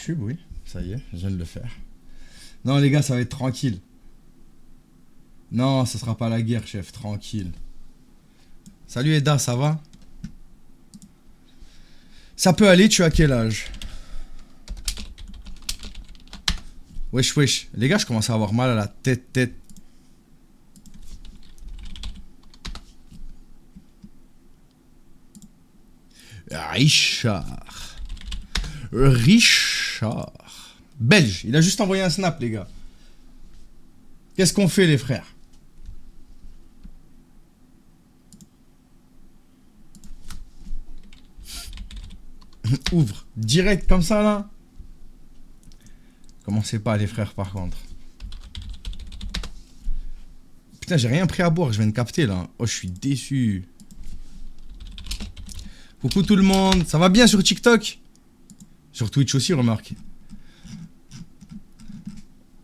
YouTube, oui. Ça y est, je viens de le faire. Non, les gars, ça va être tranquille. Non, ça sera pas la guerre, chef. Tranquille. Salut Eda, ça va? Ça peut aller, tu as quel âge? Wesh, wesh. Les gars, je commence à avoir mal à la tête. Richard. Belge. Il a juste envoyé un snap, les gars. Qu'est-ce qu'on fait, les frères? Ouvre. Direct comme ça, là. Commencez pas, les frères, par contre. Putain, j'ai rien pris à boire. Je viens de capter, là. Oh, je suis déçu. Coucou tout le monde. Ça va bien sur TikTok? Sur Twitch aussi, remarque.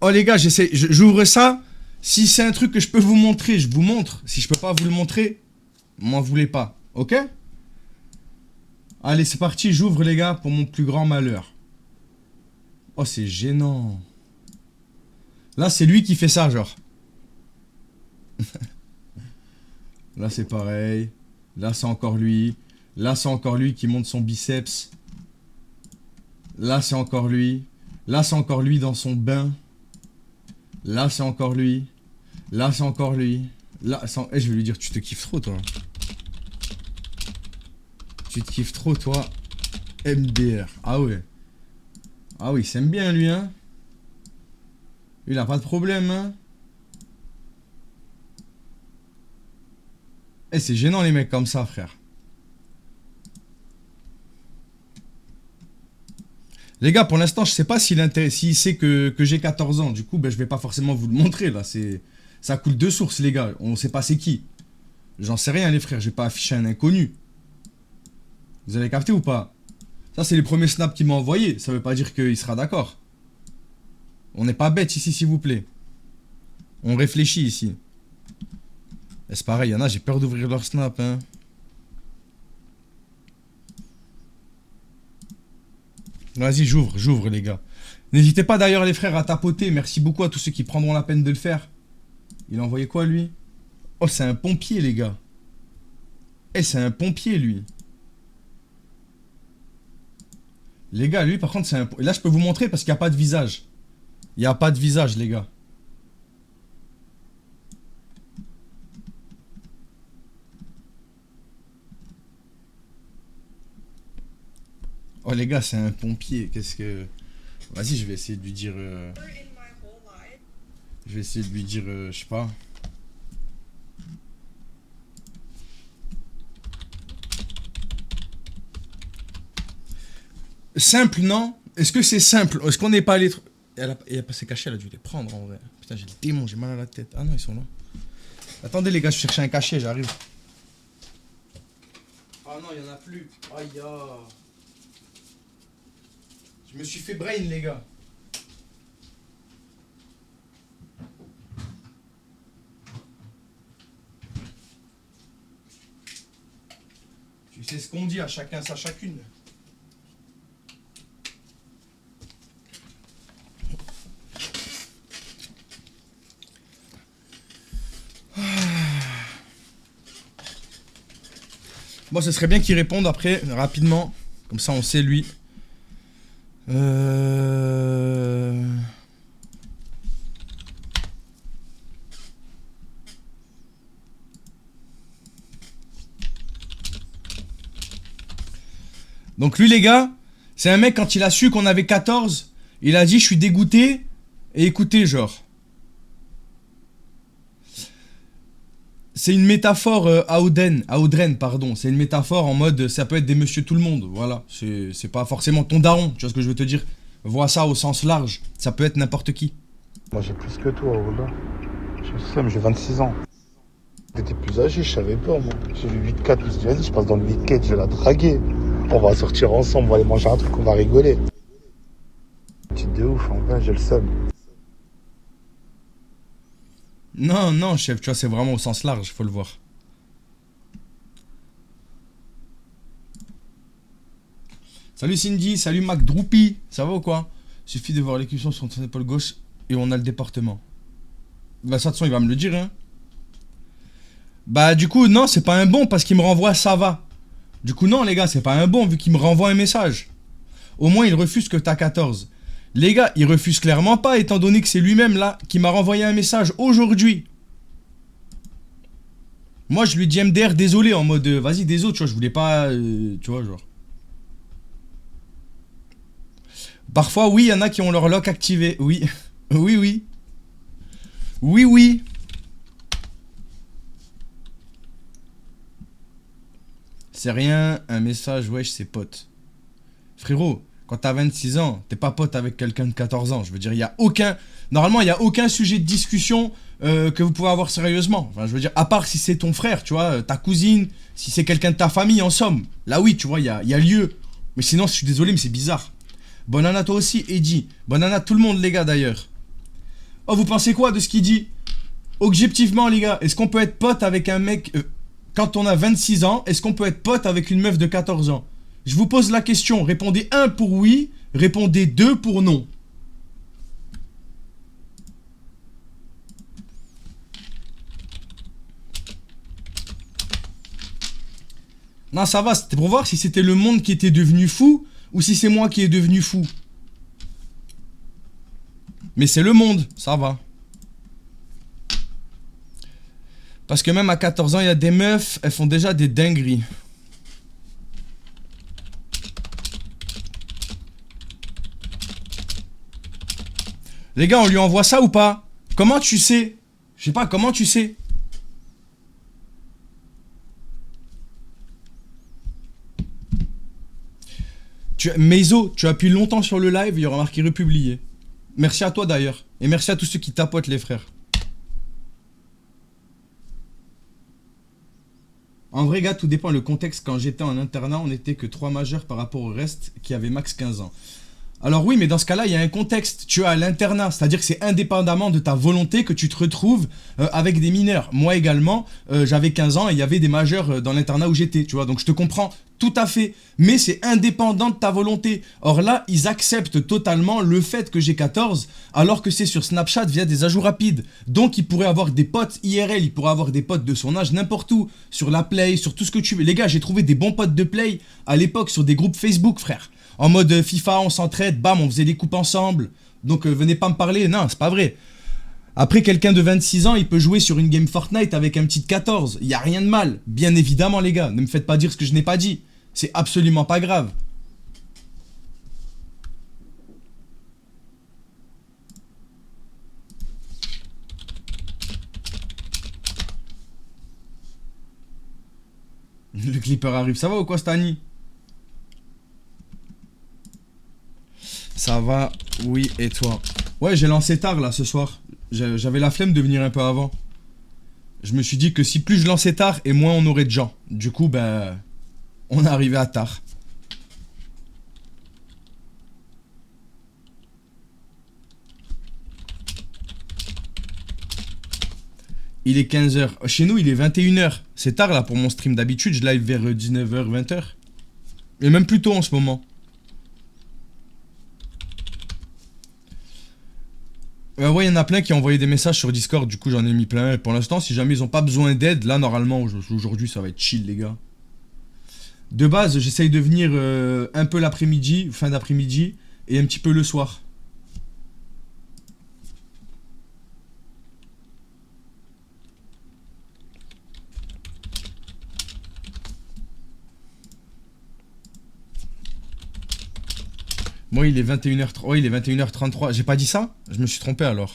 Oh, les gars, j'ouvre ça. Si c'est un truc que je peux vous montrer, je vous montre. Si je peux pas vous le montrer, m'en voulez pas. Ok? Allez, c'est parti. J'ouvre, les gars, pour mon plus grand malheur. Oh, c'est gênant. Là, c'est lui qui fait ça, genre. Là, c'est pareil. Là, c'est encore lui. Là, c'est encore lui qui monte son biceps. Là, c'est encore lui. Là, c'est encore lui dans son bain. Là, c'est encore lui. Là, c'est encore lui. Là, je vais lui dire, tu te kiffes trop, toi. Tu te kiffes trop, toi. MDR. Ah ouais. Ah oui, il s'aime bien, lui, hein. Il a pas de problème, hein. Eh, c'est gênant, les mecs comme ça, frère. Les gars, pour l'instant, je sais pas s'il sait que j'ai 14 ans. Du coup, ben, je vais pas forcément vous le montrer, là. Ça coule de source, les gars. On sait pas c'est qui. J'en sais rien, les frères. Je vais pas afficher un inconnu. Vous avez capté ou pas? Ça, c'est les premiers snaps qu'il m'a envoyés. Ça veut pas dire qu'il sera d'accord. On n'est pas bête ici, s'il vous plaît. On réfléchit ici. Et c'est pareil, il y en a, j'ai peur d'ouvrir leur snap, hein. Vas-y, j'ouvre, les gars. N'hésitez pas d'ailleurs, les frères, à tapoter. Merci beaucoup à tous ceux qui prendront la peine de le faire. Il a envoyé quoi, lui? Oh, c'est un pompier, les gars. Eh, c'est un pompier, lui. Les gars, lui, par contre, c'est un... Là, je peux vous montrer parce qu'il n'y a pas de visage. Il n'y a pas de visage, les gars. Oh, les gars, c'est un pompier. Qu'est-ce que... Vas-y, je vais essayer de lui dire... Je vais essayer de lui dire... je sais pas... Simple, non? Est-ce que c'est simple? Est-ce qu'on n'est pas allé... Elle a pas s'est cachée, elle a dû les prendre, en vrai. Putain, j'ai le démon, j'ai mal à la tête. Ah non, ils sont là. Attendez, les gars, je cherche un cachet, j'arrive. Ah non, il n'y en a plus. Aïe, ah. Je me suis fait brain, les gars. Tu sais ce qu'on dit, à chacun sa chacune. Bon, ce serait bien qu'il réponde après, rapidement. Comme ça, on sait, lui. Donc lui, les gars, c'est un mec, quand il a su qu'on avait 14, il a dit, je suis dégoûté. Et écoutez, genre. C'est une métaphore Audren, pardon. C'est une métaphore en mode, ça peut être des monsieur tout le monde. Voilà, c'est pas forcément ton daron, tu vois ce que je veux te dire. Vois ça au sens large, ça peut être n'importe qui. Moi j'ai plus que toi, Ola. J'ai 26 ans. T'étais plus âgé, je savais pas moi. J'ai le 8-4, je me suis dit vas-y, je passe dans le 8-4, je vais la draguer. On va sortir ensemble, on va aller manger un truc, on va rigoler. Petite de ouf, en vrai, j'ai le seum. Non, non, chef, tu vois, c'est vraiment au sens large, faut le voir. Salut Cindy, salut Mac Droopy, ça va ou quoi? Suffit de voir l'équation sur ton épaule gauche et on a le département. Bah ça de toute façon il va me le dire hein. Bah du coup non c'est pas un bon parce qu'il me renvoie ça va. Du coup non les gars c'est pas un bon vu qu'il me renvoie un message. Au moins il refuse que t'as 14. Les gars il refuse clairement pas étant donné que c'est lui-même là qui m'a renvoyé un message aujourd'hui. Moi je lui dis MDR désolé en mode vas-y désolé tu vois je voulais pas tu vois genre. Parfois oui il y en a qui ont leur lock activé oui. Oui oui. Oui oui. C'est rien, un message, wesh, c'est pote. Frérot, quand t'as 26 ans, t'es pas pote avec quelqu'un de 14 ans. Je veux dire, il y a aucun... Normalement, il y a aucun sujet de discussion que vous pouvez avoir sérieusement. Enfin, je veux dire, à part si c'est ton frère, tu vois, ta cousine, si c'est quelqu'un de ta famille, en somme. Là, oui, tu vois, il y a lieu. Mais sinon, je suis désolé, mais c'est bizarre. Bonne année à toi aussi, Eddie. Bonne année à tout le monde, les gars, d'ailleurs. Oh, vous pensez quoi de ce qu'il dit? Objectivement, les gars, est-ce qu'on peut être pote avec un mec... quand on a 26 ans, est-ce qu'on peut être pote avec une meuf de 14 ans? Je vous pose la question, répondez 1 pour oui, répondez 2 pour non. Non, ça va, c'était pour voir si c'était le monde qui était devenu fou ou si c'est moi qui est devenu fou. Mais c'est le monde, ça va. Parce que même à 14 ans, il y a des meufs, elles font déjà des dingueries. Les gars, on lui envoie ça ou pas? Comment tu sais? Je sais pas, comment tu sais? Meizo, tu appuies longtemps sur le live, il y aura marqué republier. Merci à toi d'ailleurs. Et merci à tous ceux qui tapotent les frères. En vrai, gars, tout dépend le contexte. Quand j'étais en internat, on n'était que 3 majeurs par rapport au reste qui avaient max 15 ans. Alors oui, mais dans ce cas-là, il y a un contexte. Tu es à l'internat, c'est-à-dire que c'est indépendamment de ta volonté que tu te retrouves avec des mineurs. Moi également, j'avais 15 ans et il y avait des majeurs dans l'internat où j'étais, tu vois. Donc je te comprends tout à fait. Mais c'est indépendant de ta volonté. Or là, ils acceptent totalement le fait que j'ai 14, alors que c'est sur Snapchat via des ajouts rapides. Donc il pourrait avoir des potes IRL, il pourrait avoir des potes de son âge n'importe où. Sur la Play, sur tout ce que tu veux. Les gars, j'ai trouvé des bons potes de Play à l'époque sur des groupes Facebook, frère. En mode FIFA, on s'entraide, bam, on faisait des coupes ensemble. Donc venez pas me parler, non, c'est pas vrai. Après, quelqu'un de 26 ans, il peut jouer sur une game Fortnite avec un petit de 14. Il y a rien de mal, bien évidemment, les gars. Ne me faites pas dire ce que je n'ai pas dit. C'est absolument pas grave. Le clipper arrive, ça va ou quoi, Stani? Ça va, oui, et toi? Ouais, j'ai lancé tard là ce soir. J'avais la flemme de venir un peu avant. Je me suis dit que si plus je lançais tard et moins on aurait de gens. Du coup, ben, on est arrivé à tard. Il est 15h. Chez nous, il est 21h. C'est tard là pour mon stream. D'habitude, je live vers 19h, 20h. Et même plus tôt en ce moment. Ouais, il y en a plein qui ont envoyé des messages sur Discord, du coup j'en ai mis plein. Et pour l'instant, si jamais ils ont pas besoin d'aide, là normalement, aujourd'hui ça va être chill les gars. De base, j'essaye de venir un peu l'après-midi, fin d'après-midi, et un petit peu le soir. Moi il est 21h... Oh, il est 21h33. J'ai pas dit ça? Je me suis trompé alors.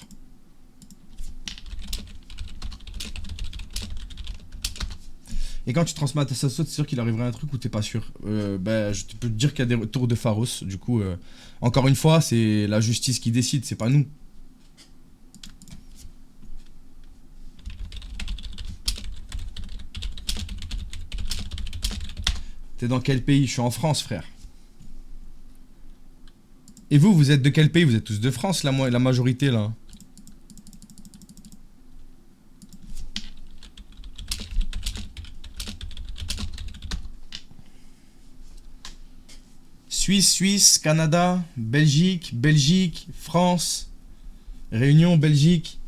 Et quand tu transmets à ta sauce, c'est sûr qu'il arrivera un truc ou t'es pas sûr? Ben, je peux te dire qu'il y a des retours de Pharos. Du coup, encore une fois, c'est la justice qui décide, c'est pas nous. T'es dans quel pays? Je suis en France, frère. Et vous, vous êtes de quel pays? Vous êtes tous de France, la majorité, là. Suisse, Canada, Belgique, France, Réunion, Belgique,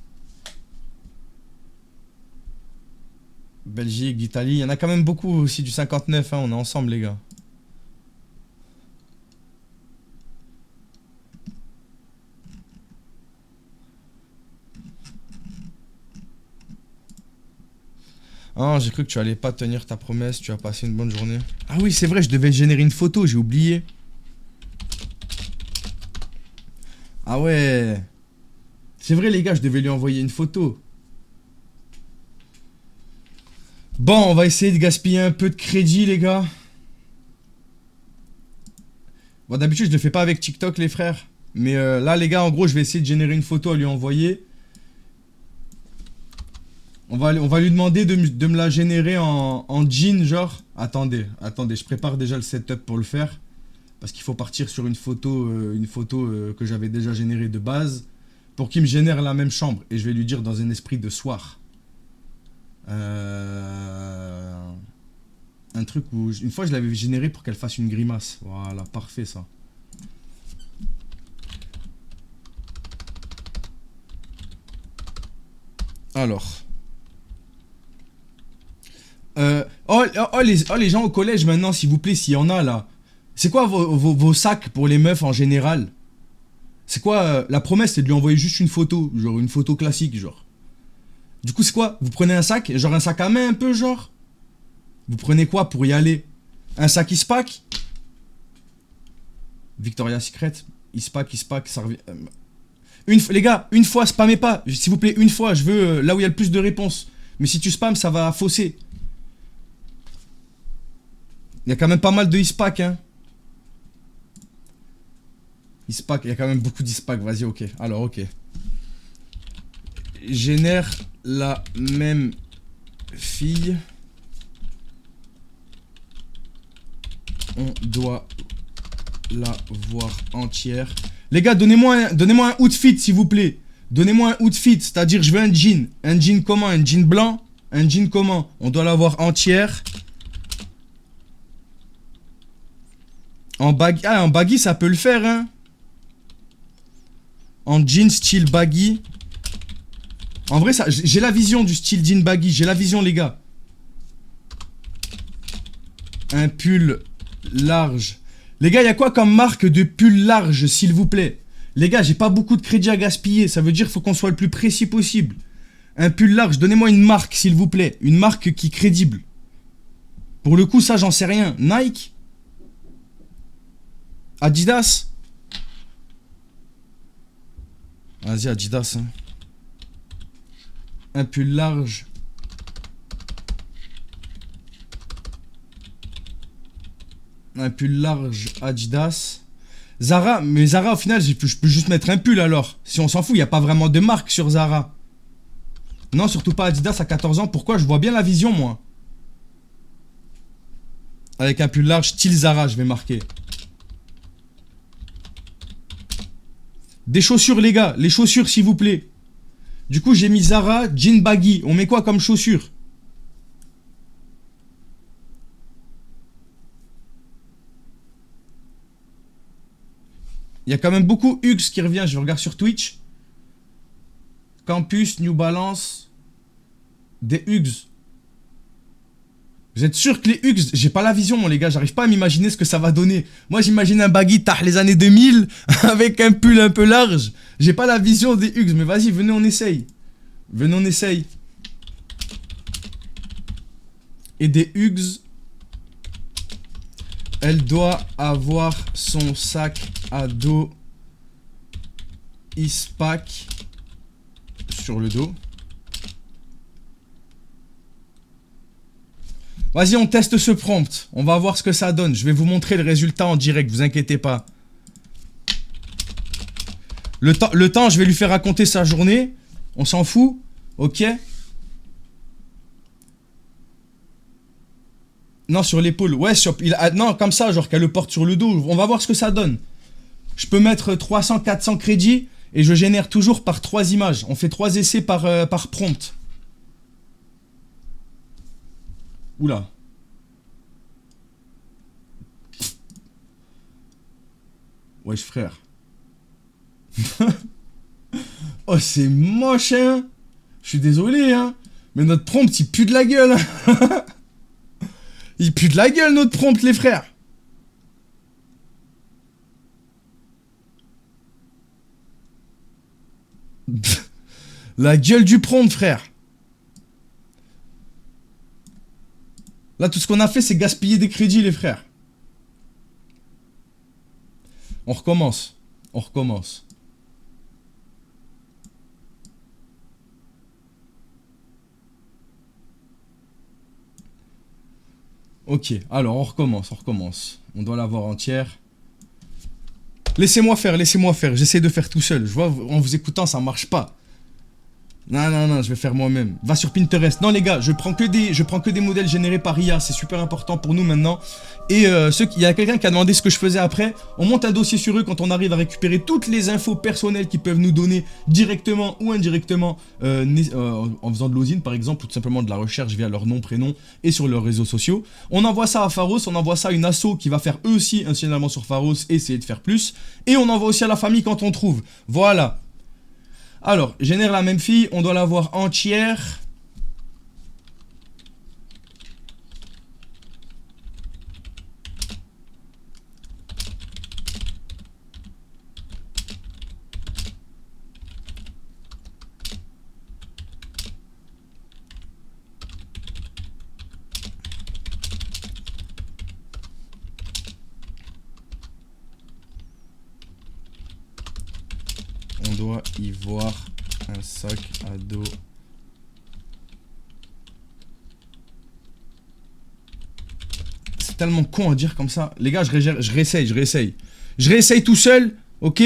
Italie. Il y en a quand même beaucoup aussi du 59, hein, on est ensemble les gars. Ah, j'ai cru que tu allais pas tenir ta promesse, tu as passé une bonne journée. Ah oui, c'est vrai, je devais générer une photo, j'ai oublié. Ah ouais. C'est vrai les gars, je devais lui envoyer une photo. Bon, on va essayer de gaspiller un peu de crédit les gars. Bon, d'habitude, je le fais pas avec TikTok les frères. Mais là les gars, en gros, je vais essayer de générer une photo à lui envoyer. On va lui demander de me la générer en jean, genre. Attendez, je prépare déjà le setup pour le faire. Parce qu'il faut partir sur une photo que j'avais déjà générée de base. Pour qu'il me génère la même chambre. Et je vais lui dire dans un esprit de soir. Un truc où... Une fois, je l'avais généré pour qu'elle fasse une grimace. Voilà, parfait ça. Alors... les gens au collège maintenant, s'il vous plaît, s'il y en a là. C'est quoi vos sacs pour les meufs en général? C'est quoi la promesse, c'est de lui envoyer juste une photo, genre une photo classique, genre. Du coup, c'est quoi? Vous prenez un sac, genre un sac à main un peu, genre. Vous prenez quoi pour y aller? Un sac Ispac? Victoria's Secret, Ispac, ça revient. Les gars, une fois, spammez pas, s'il vous plaît, une fois, je veux là où il y a le plus de réponses. Mais si tu spams, ça va fausser. Il y a quand même pas mal de Ispac, hein. Ispac, il y a quand même beaucoup d'Ispac. Vas-y, ok. Alors, ok. Génère la même fille. On doit la voir entière. Les gars, donnez-moi un outfit, s'il vous plaît. Donnez-moi un outfit, c'est-à-dire je veux un jean. Un jean comment? Un jean blanc? Un jean comment? On doit la voir entière. En baggy, ça peut le faire, hein. En jean style baggy. En vrai, j'ai la vision du style jean baggy. J'ai la vision, les gars. Un pull large. Les gars, il y a quoi comme marque de pull large, s'il vous plaît? Les gars, j'ai pas beaucoup de crédit à gaspiller. Ça veut dire qu'il faut qu'on soit le plus précis possible. Un pull large. Donnez-moi une marque, s'il vous plaît. Une marque qui est crédible. Pour le coup, ça, j'en sais rien. Nike? Adidas? Vas-y, Adidas. Hein. Un pull large. Un pull large Adidas. Zara, mais Zara, au final, je peux juste mettre un pull alors. Si on s'en fout, il n'y a pas vraiment de marque sur Zara. Non, surtout pas Adidas à 14 ans. Pourquoi? Je vois bien la vision, moi. Avec un pull large style Zara, je vais marquer. Des chaussures, les gars. Les chaussures, s'il vous plaît. Du coup, j'ai mis Zara, jean baggy. On met quoi comme chaussures? Il y a quand même beaucoup Hugs qui revient. Je regarde sur Twitch. Campus, New Balance. Des Hugs. Vous êtes sûr que les Hugs, j'ai pas la vision, moi, les gars. J'arrive pas à m'imaginer ce que ça va donner. Moi, j'imagine un baggy tah les années 2000 avec un pull un peu large. J'ai pas la vision des Hugs, mais vas-y, venez, on essaye. Venez, on essaye. Et des Hugs. Elle doit avoir son sac à dos Ispac sur le dos. Vas-y, on teste ce prompt. On va voir ce que ça donne. Je vais vous montrer le résultat en direct, vous inquiétez pas. Le temps, je vais lui faire raconter sa journée. On s'en fout. Ok. Non, sur l'épaule. Ouais, non, comme ça, genre qu'elle le porte sur le dos. On va voir ce que ça donne. Je peux mettre 300, 400 crédits et je génère toujours par 3 images. On fait 3 essais par prompt. Oula. Wesh, frère. Oh, c'est moche, hein. Je suis désolé, hein. Mais notre prompt, il pue de la gueule. Hein. Il pue de la gueule, notre prompt, les frères. La gueule du prompt, frère. Là, tout ce qu'on a fait, c'est gaspiller des crédits, les frères. On recommence. On recommence. Ok, alors on recommence, on recommence. On doit l'avoir entière. Laissez-moi faire, laissez-moi faire. J'essaie de faire tout seul. Je vois, en vous écoutant, ça marche pas. Non, non, non, je vais faire moi-même. Va sur Pinterest. Non, les gars, je prends que des modèles générés par IA. C'est super important pour nous maintenant. Et il y a quelqu'un qui a demandé ce que je faisais après. On monte un dossier sur eux quand on arrive à récupérer toutes les infos personnelles qu'ils peuvent nous donner directement ou indirectement en faisant de l'osine, par exemple, ou tout simplement de la recherche via leur nom, prénom et sur leurs réseaux sociaux. On envoie ça à Pharos, on envoie ça à une asso qui va faire eux aussi un signalement sur Pharos et essayer de faire plus. Et on envoie aussi à la famille quand on trouve. Voilà. Alors, génère la même fille, on doit l'avoir entière. On doit y voir un sac à dos. C'est tellement con à dire comme ça. Les gars, je réessaye. Je réessaye tout seul, ok?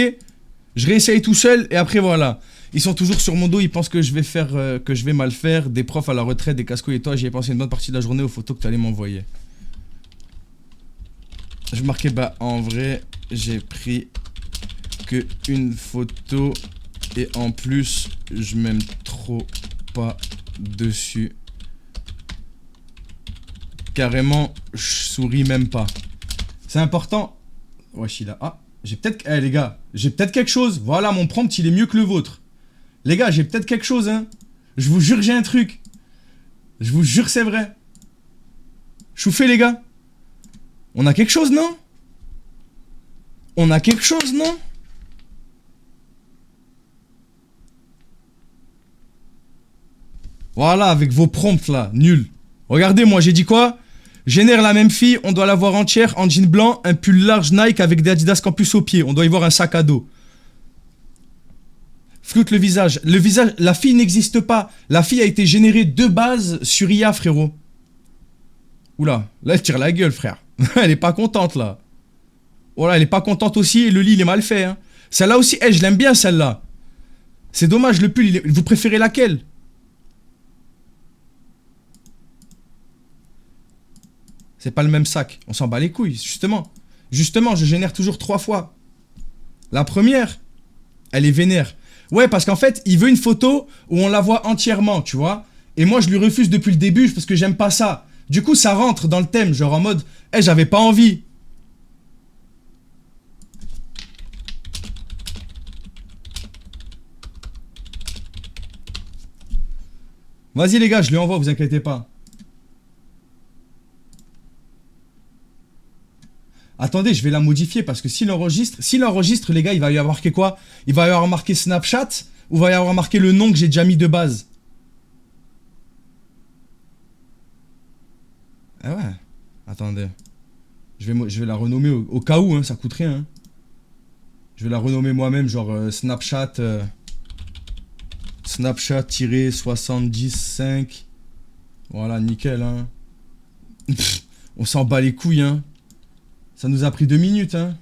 Je réessaye tout seul et après voilà. Ils sont toujours sur mon dos, ils pensent que je vais mal faire. Des profs à la retraite, des casse-couilles et toi, j'y ai pensé une bonne partie de la journée aux photos que tu allais m'envoyer. Je marquais, bah en vrai, j'ai pris que une photo et en plus je m'aime trop pas dessus. Carrément, je souris même pas. C'est important. Wesh, il a... Ah, j'ai peut-être... Eh les gars, j'ai peut-être quelque chose. Voilà, mon prompt, il est mieux que le vôtre. Les gars, j'ai peut-être quelque chose, hein. Je vous jure, j'ai un truc. Je vous jure, c'est vrai. Chouffé, les gars. On a quelque chose, non? On a quelque chose, non? Voilà, avec vos prompts là, nul. Regardez, moi j'ai dit quoi? Génère la même fille, on doit la voir entière en jean blanc, un pull large Nike avec des Adidas Campus au pied. On doit y voir un sac à dos. Floute le visage. Le visage, la fille n'existe pas. La fille a été générée de base sur IA, frérot. Oula, là elle tire la gueule, frère. Elle est pas contente là. Voilà, elle est pas contente aussi et le lit il est mal fait. Hein. Celle-là aussi, je l'aime bien celle-là. C'est dommage, le pull, vous préférez laquelle? C'est pas le même sac. On s'en bat les couilles, justement. Justement, je génère toujours 3 fois. La première, elle est vénère. Ouais, parce qu'en fait, il veut une photo où on la voit entièrement, tu vois. Et moi, je lui refuse depuis le début parce que j'aime pas ça. Du coup, ça rentre dans le thème, genre en mode, j'avais pas envie. Vas-y les gars, je lui envoie, vous inquiétez pas. Attendez, je vais la modifier parce que s'il enregistre, les gars, il va y avoir marqué quoi? Il va y avoir marqué Snapchat ou il va y avoir marqué le nom que j'ai déjà mis de base? Ah ouais. Attendez. Je vais la renommer au cas où, hein, ça coûte rien. Hein. Je vais la renommer moi-même, genre Snapchat... Snapchat-75. Voilà, nickel, hein. Pff, on s'en bat les couilles, hein. Ça nous a pris 2 minutes, hein.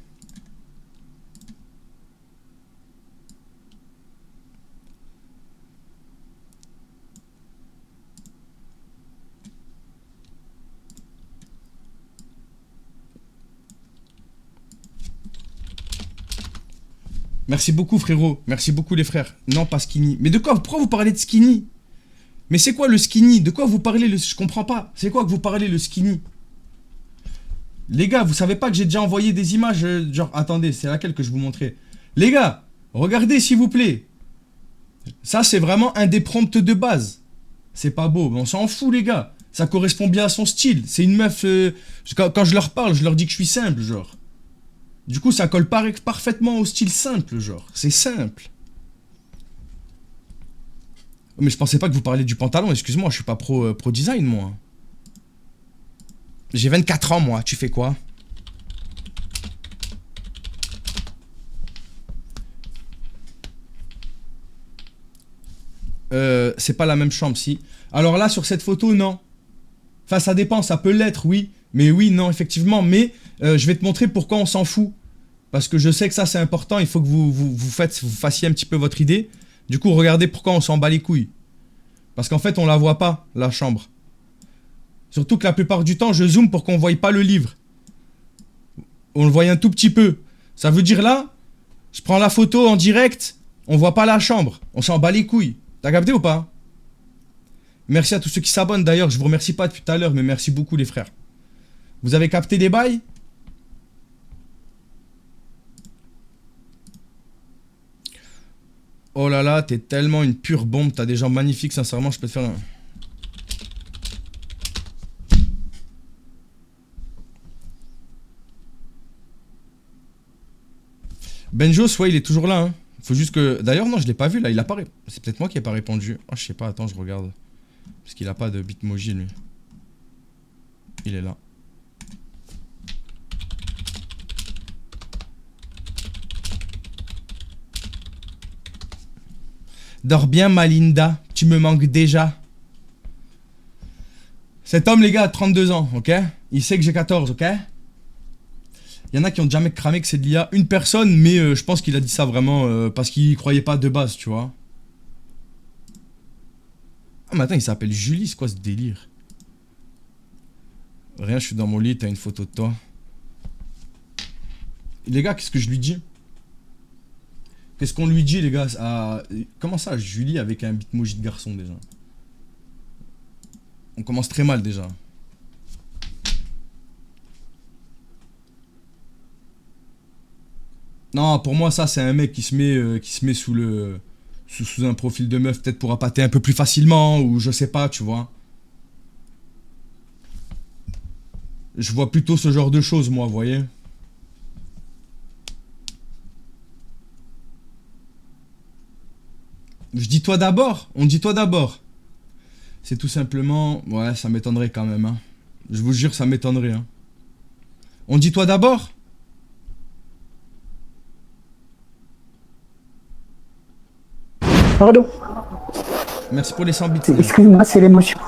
Merci beaucoup, frérot. Merci beaucoup, les frères. Non, pas skinny. Mais de quoi? Pourquoi vous parlez de skinny? Mais c'est quoi le skinny? De quoi vous parlez? Je comprends pas. C'est quoi que vous parlez, le skinny? Les gars, vous savez pas que j'ai déjà envoyé des images, genre, attendez, c'est laquelle que je vous montrais. Les gars, regardez s'il vous plaît. Ça, c'est vraiment un des prompts de base. C'est pas beau, mais on s'en fout, les gars. Ça correspond bien à son style. C'est une meuf... quand je leur parle, je leur dis que je suis simple, genre. Du coup, ça colle parfaitement au style simple, genre. C'est simple. Mais je pensais pas que vous parliez du pantalon, excuse-moi, je suis pas pro design, moi. J'ai 24 ans, moi. Tu fais quoi? C'est pas la même chambre, si. Alors là, sur cette photo, non. Enfin, ça dépend, ça peut l'être, oui. Mais oui, non, effectivement. Mais je vais te montrer pourquoi on s'en fout. Parce que je sais que ça, c'est important. Il faut que vous fassiez un petit peu votre idée. Du coup, regardez pourquoi on s'en bat les couilles. Parce qu'en fait, on la voit pas, la chambre. Surtout que la plupart du temps, je zoome pour qu'on ne voie pas le livre. On le voit un tout petit peu. Ça veut dire là, je prends la photo en direct, on voit pas la chambre. On s'en bat les couilles. T'as capté ou pas? Merci à tous ceux qui s'abonnent d'ailleurs. Je vous remercie pas depuis tout à l'heure, mais merci beaucoup les frères. Vous avez capté les bails? Oh là là, t'es tellement une pure bombe. T'as des jambes magnifiques, sincèrement, je peux te faire un... Benjos, ouais, il est toujours là. Hein. Faut juste que... D'ailleurs, non, je l'ai pas vu, là. Il a pas... C'est peut-être moi qui ai pas répondu. Oh, je sais pas. Attends, je regarde. Parce qu'il a pas de bitmoji, lui. Il est là. Dors bien, Malinda. Tu me manques déjà. Cet homme, les gars, a 32 ans, ok? Il sait que j'ai 14, ok? Il y en a qui ont jamais cramé que c'est de l'IA. Une personne, mais je pense qu'il a dit ça vraiment parce qu'il croyait pas de base, tu vois. Ah, mais attends, il s'appelle Julie, c'est quoi ce délire? Rien, je suis dans mon lit, t'as une photo de toi. Les gars, qu'est-ce que je lui dis? Qu'est-ce qu'on lui dit, les gars? Comment ça, Julie avec un bitmoji de garçon, déjà? On commence très mal, déjà. Non, pour moi, ça, c'est un mec qui se met sous le... Sous un profil de meuf, peut-être pour appâter un peu plus facilement, ou je sais pas, tu vois. Je vois plutôt ce genre de choses, moi, vous voyez. Je dis toi d'abord. On dit toi d'abord. C'est tout simplement... Ouais, ça m'étonnerait quand même, hein. Je vous jure, ça m'étonnerait, hein. On dit toi d'abord? Pardon. Merci pour les 100 bits. Excuse-moi, c'est l'émotion.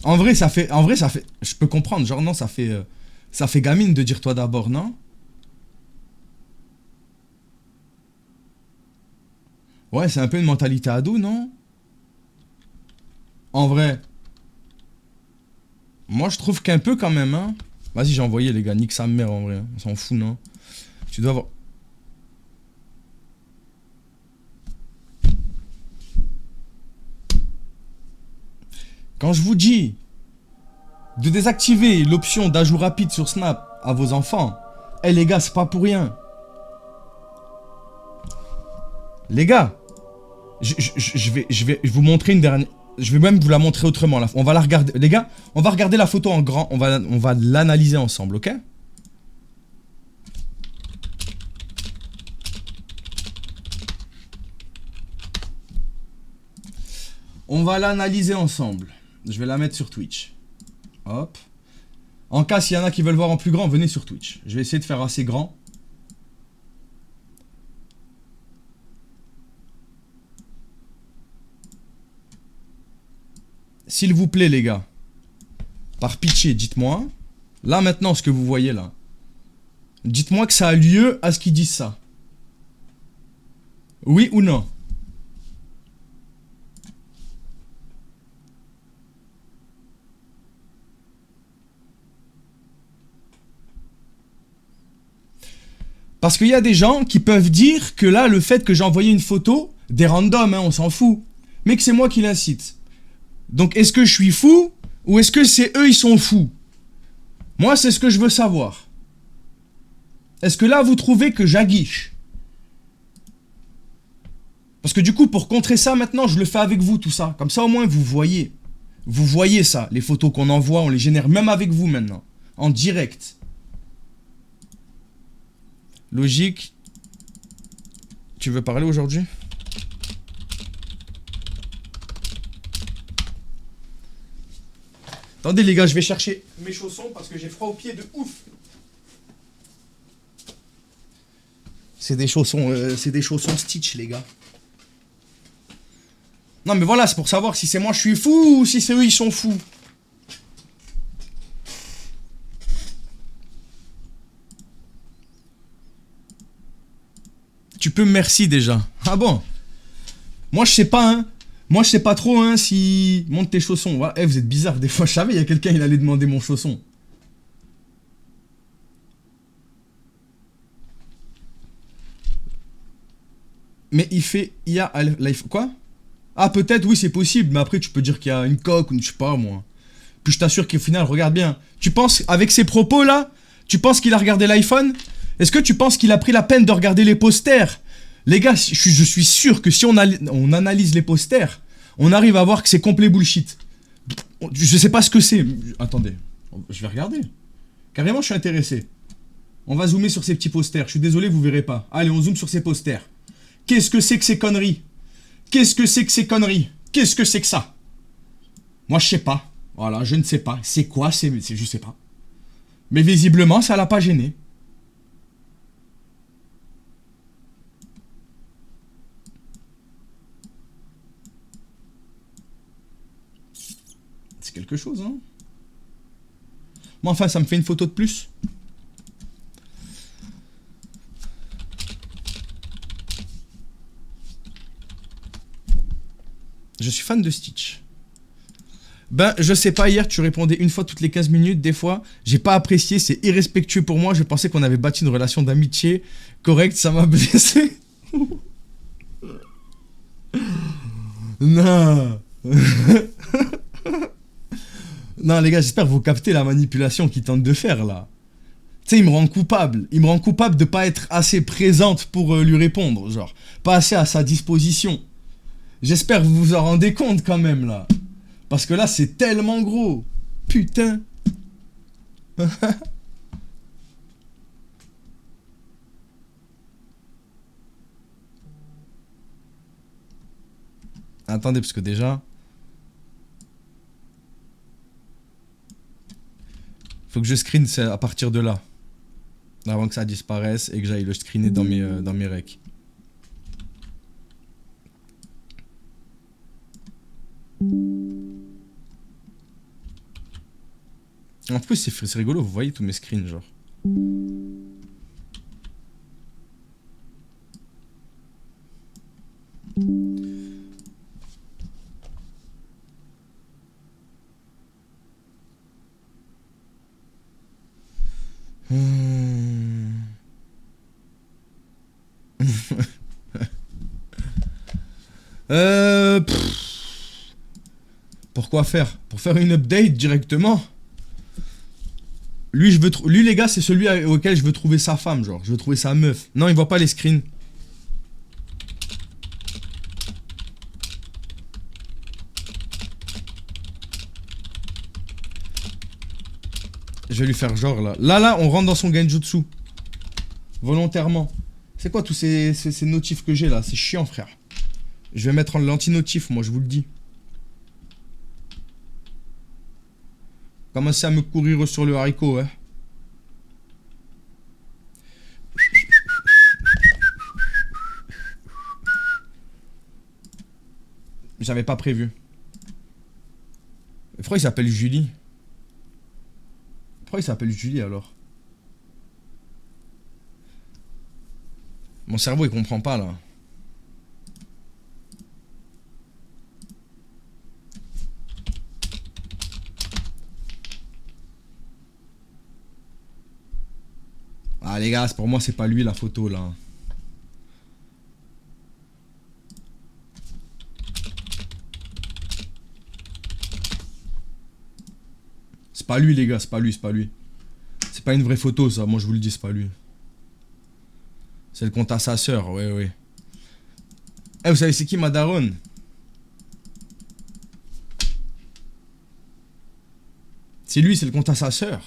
En vrai, ça fait... Je peux comprendre. Genre, non, ça fait gamine de dire toi d'abord, non? Ouais, c'est un peu une mentalité ado, non? En vrai. Moi, je trouve qu'un peu quand même, hein. Vas-y, j'ai envoyé, les gars. Nique sa mère, en vrai. Hein. On s'en fout, non? Tu dois avoir... Quand je vous dis de désactiver l'option d'ajout rapide sur Snap à vos enfants, eh les gars, c'est pas pour rien. Les gars, je vais vous montrer une dernière... Je vais même vous la montrer autrement. Là. On va la regarder. Les gars, on va regarder la photo en grand. On va l'analyser ensemble, ok? On va l'analyser ensemble. Je vais la mettre sur Twitch. Hop. En cas, s'il y en a qui veulent voir en plus grand, venez sur Twitch. Je vais essayer de faire assez grand. S'il vous plaît, les gars. Par pitié, dites-moi. Là, maintenant, ce que vous voyez là. Dites-moi que ça a lieu à ce qu'ils disent ça. Oui ou non? Parce qu'il y a des gens qui peuvent dire que là, le fait que j'ai envoyé une photo, des randoms, hein, on s'en fout, mais que c'est moi qui l'incite. Donc est-ce que je suis fou ou est-ce que c'est eux ils sont fous? Moi c'est ce que je veux savoir. Est-ce que là vous trouvez que j'aguiche? Parce que du coup pour contrer ça maintenant je le fais avec vous tout ça. Comme ça au moins vous voyez. Vous voyez ça. Les photos qu'on envoie on les génère même avec vous maintenant. En direct. Logique. Tu veux parler aujourd'hui? Attendez les gars, je vais chercher mes chaussons parce que j'ai froid aux pieds de ouf. C'est des chaussons Stitch les gars. Non mais voilà, c'est pour savoir si c'est moi je suis fou ou si c'est eux ils sont fous. Tu peux merci déjà. Ah bon? Moi je sais pas hein. Moi je sais pas trop hein si... Monte tes chaussons. Ouais, vous êtes bizarre. Des fois je savais il y a quelqu'un il allait demander mon chausson. Mais il y a l'iPhone. Quoi? Ah peut-être oui c'est possible. Mais après tu peux dire qu'il y a une coque ou je sais pas moi. Puis je t'assure qu'au final regarde bien. Tu penses avec ces propos là? Tu penses qu'il a regardé l'iPhone? Est-ce que tu penses qu'il a pris la peine de regarder les posters? Les gars, je suis sûr que si on analyse les posters, on arrive à voir que c'est complet bullshit. Je sais pas ce que c'est. Attendez, je vais regarder. Carrément, je suis intéressé. On va zoomer sur ces petits posters. Je suis désolé, vous verrez pas. Allez, on zoome sur ces posters. Qu'est-ce que c'est que ces conneries? Qu'est-ce que c'est que ces conneries? Qu'est-ce que c'est que ça? Moi, je sais pas. Voilà, je ne sais pas. C'est quoi? Je sais pas. Mais visiblement, ça l'a pas gêné. C'est quelque chose, hein. Mais enfin, ça me fait une photo de plus. Je suis fan de Stitch. Ben, je sais pas, hier, tu répondais une fois toutes les 15 minutes, des fois. J'ai pas apprécié, c'est irrespectueux pour moi. Je pensais qu'on avait bâti une relation d'amitié correcte, ça m'a blessé. Non. Non, les gars, j'espère que vous captez la manipulation qu'il tente de faire, là. Tu sais, il me rend coupable. Il me rend coupable de pas être assez présente pour lui répondre, genre. Pas assez à sa disposition. J'espère que vous vous en rendez compte, quand même, là. Parce que là, c'est tellement gros. Putain. Attendez, parce que déjà... Faut que je screen à partir de là. Avant que ça disparaisse et que j'aille le screener dans mes recs. En plus, c'est rigolo, vous voyez tous mes screens, genre. Pourquoi faire? Pour faire une update directement. Lui, lui les gars, c'est celui auquel je veux trouver sa femme, genre. Je veux trouver sa meuf. Non, il voit pas les screens. Je vais lui faire genre là. Là, on rentre dans son genjutsu. Volontairement. C'est quoi tous ces notifs que j'ai là? C'est chiant, frère. Je vais mettre en l'anti-notif, moi, je vous le dis. Commencez à me courir sur le haricot, hein. J'avais pas prévu. Pourquoi il s'appelle Julie? Pourquoi il s'appelle Julie alors? Mon cerveau il comprend pas là. Ah les gars, pour moi c'est pas lui la photo là. pas lui, les gars, c'est pas lui, c'est pas lui. C'est pas une vraie photo, ça. Moi, je vous le dis, c'est pas lui. C'est le compte à sa sœur, ouais, ouais. Eh, vous savez, c'est qui ma daronne? C'est lui, c'est le compte à sa sœur.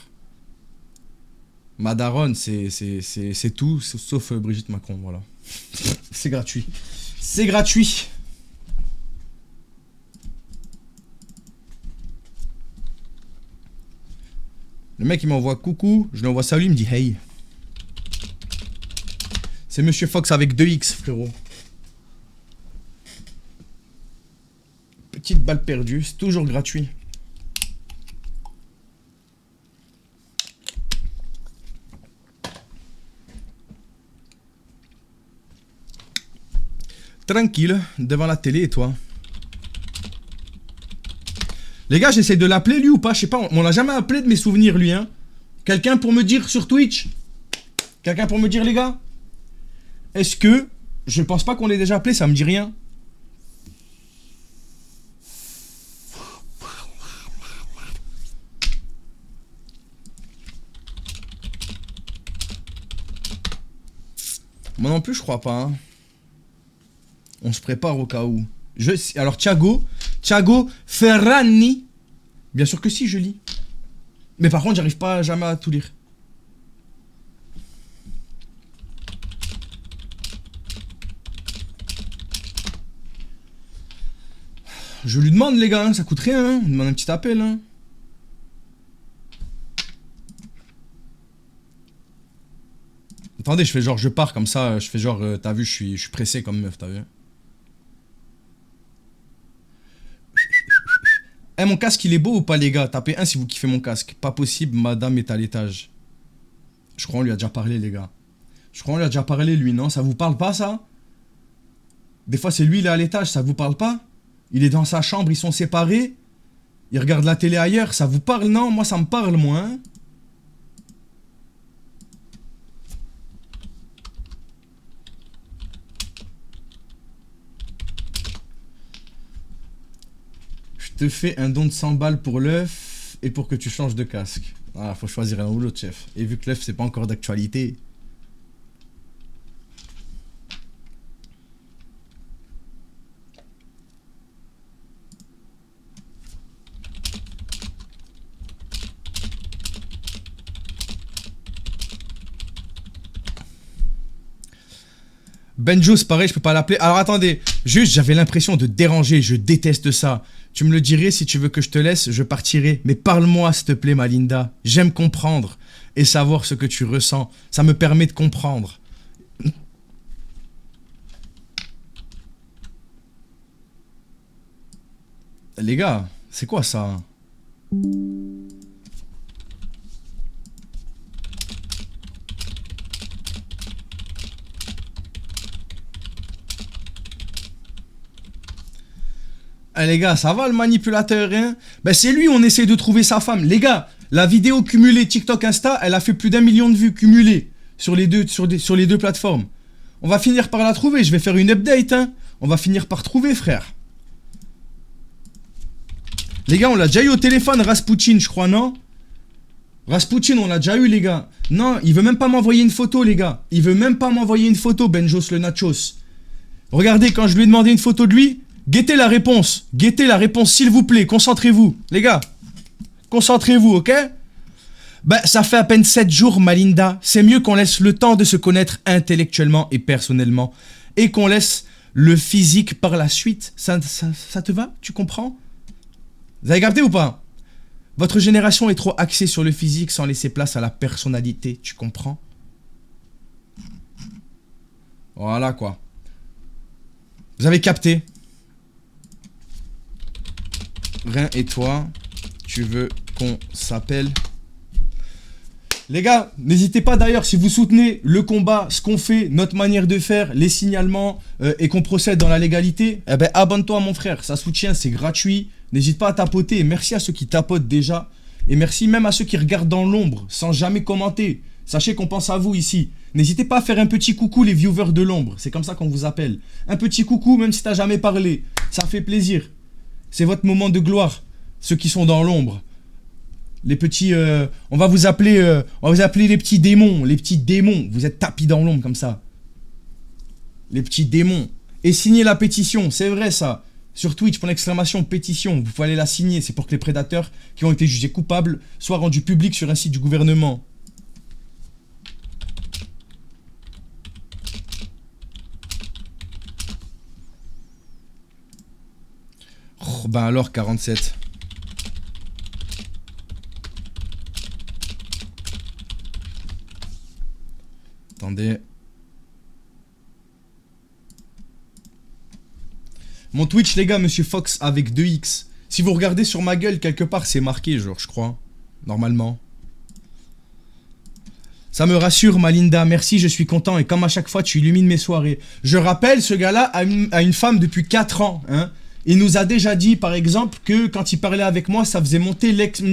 Ma daronne, c'est tout, sauf Brigitte Macron, voilà. C'est gratuit. C'est gratuit. Le mec, il m'envoie coucou, je lui envoie salut, il me dit hey. C'est Monsieur Fox avec 2X, frérot. Petite balle perdue, c'est toujours gratuit. Tranquille, devant la télé et toi? Les gars, j'essaie de l'appeler lui ou pas? Je sais pas, on l'a jamais appelé de mes souvenirs lui, hein. Quelqu'un pour me dire sur Twitch? Quelqu'un pour me dire, les gars? Est-ce que... Je pense pas qu'on l'ait déjà appelé, ça me dit rien. Moi non plus, je crois pas, hein. On se prépare au cas où. Alors, Thiago Ferrani. Bien sûr que si, je lis. Mais par contre, j'arrive pas jamais à tout lire. Je lui demande, les gars, hein, ça coûte rien. Hein. On demande un petit appel. Hein. Attendez, je fais genre, je pars comme ça. Je fais genre, t'as vu, je suis pressé comme meuf, t'as vu. Eh, mon casque, il est beau ou pas, les gars? Tapez 1 si vous kiffez mon casque. Pas possible, madame est à l'étage. Je crois qu'on lui a déjà parlé, les gars. Je crois qu'on lui a déjà parlé, lui, non? Ça vous parle pas, ça? Des fois, c'est lui, il est à l'étage, ça vous parle pas? Il est dans sa chambre, ils sont séparés. Il regarde la télé ailleurs, ça vous parle, non? Moi, ça me parle, moi, hein? Je te fais un don de 100 balles pour l'œuf et pour que tu changes de casque. Ah, faut choisir l'un ou l'autre, chef. Et vu que l'œuf, c'est pas encore d'actualité. Benjo, c'est pareil, je peux pas l'appeler. Alors attendez, juste j'avais l'impression de déranger, je déteste ça. Tu me le dirais, si tu veux que je te laisse, je partirai. Mais parle-moi, s'il te plaît, ma Linda. J'aime comprendre et savoir ce que tu ressens. Ça me permet de comprendre. Les gars, c'est quoi ça? Ah les gars, ça va le manipulateur, hein? Ben c'est lui, on essaie de trouver sa femme. Les gars, la vidéo cumulée TikTok Insta, elle a fait plus d'1 million de vues cumulées sur les deux plateformes. On va finir par la trouver, je vais faire une update, hein? On va finir par trouver, frère. Les gars, on l'a déjà eu au téléphone, Rasputin, je crois, non? Rasputin, on l'a déjà eu, les gars. Non, il veut même pas m'envoyer une photo, les gars. Il veut même pas m'envoyer une photo, Benjos le Nachos. Regardez, quand je lui ai demandé une photo de lui... Guettez la réponse, s'il vous plaît, concentrez-vous, les gars, concentrez-vous, ok? Ben, ça fait à peine 7 jours, Malinda, c'est mieux qu'on laisse le temps de se connaître intellectuellement et personnellement, et qu'on laisse le physique par la suite, ça te va? Tu comprends? Vous avez capté ou pas? Votre génération est trop axée sur le physique sans laisser place à la personnalité, tu comprends? Voilà, quoi. Vous avez capté? Rien et toi, tu veux qu'on s'appelle? Les gars, n'hésitez pas d'ailleurs, si vous soutenez le combat, ce qu'on fait, notre manière de faire, les signalements et qu'on procède dans la légalité, eh ben abonne-toi mon frère, ça soutient, c'est gratuit. N'hésite pas à tapoter, et merci à ceux qui tapotent déjà. Et merci même à ceux qui regardent dans l'ombre, sans jamais commenter. Sachez qu'on pense à vous ici. N'hésitez pas à faire un petit coucou les viewers de l'ombre, c'est comme ça qu'on vous appelle. Un petit coucou même si t'as jamais parlé, ça fait plaisir. C'est votre moment de gloire, ceux qui sont dans l'ombre. Les petits... on va vous appeler les petits démons. Les petits démons. Vous êtes tapis dans l'ombre comme ça. Les petits démons. Et signez la pétition. C'est vrai ça. Sur Twitch, pour l'exclamation pétition, vous pouvez aller la signer. C'est pour que les prédateurs qui ont été jugés coupables soient rendus publics sur un site du gouvernement. Oh, ben alors, 47. Attendez. Mon Twitch, les gars, Monsieur Fox avec 2X. Si vous regardez sur ma gueule, quelque part, c'est marqué, genre, je crois. Normalement. Ça me rassure, Malinda. Merci, je suis content. Et comme à chaque fois, tu illumines mes soirées. Je rappelle, ce gars-là a une femme depuis 4 ans. Hein. Il nous a déjà dit, par exemple, que quand il parlait avec moi, ça faisait monter l'ex...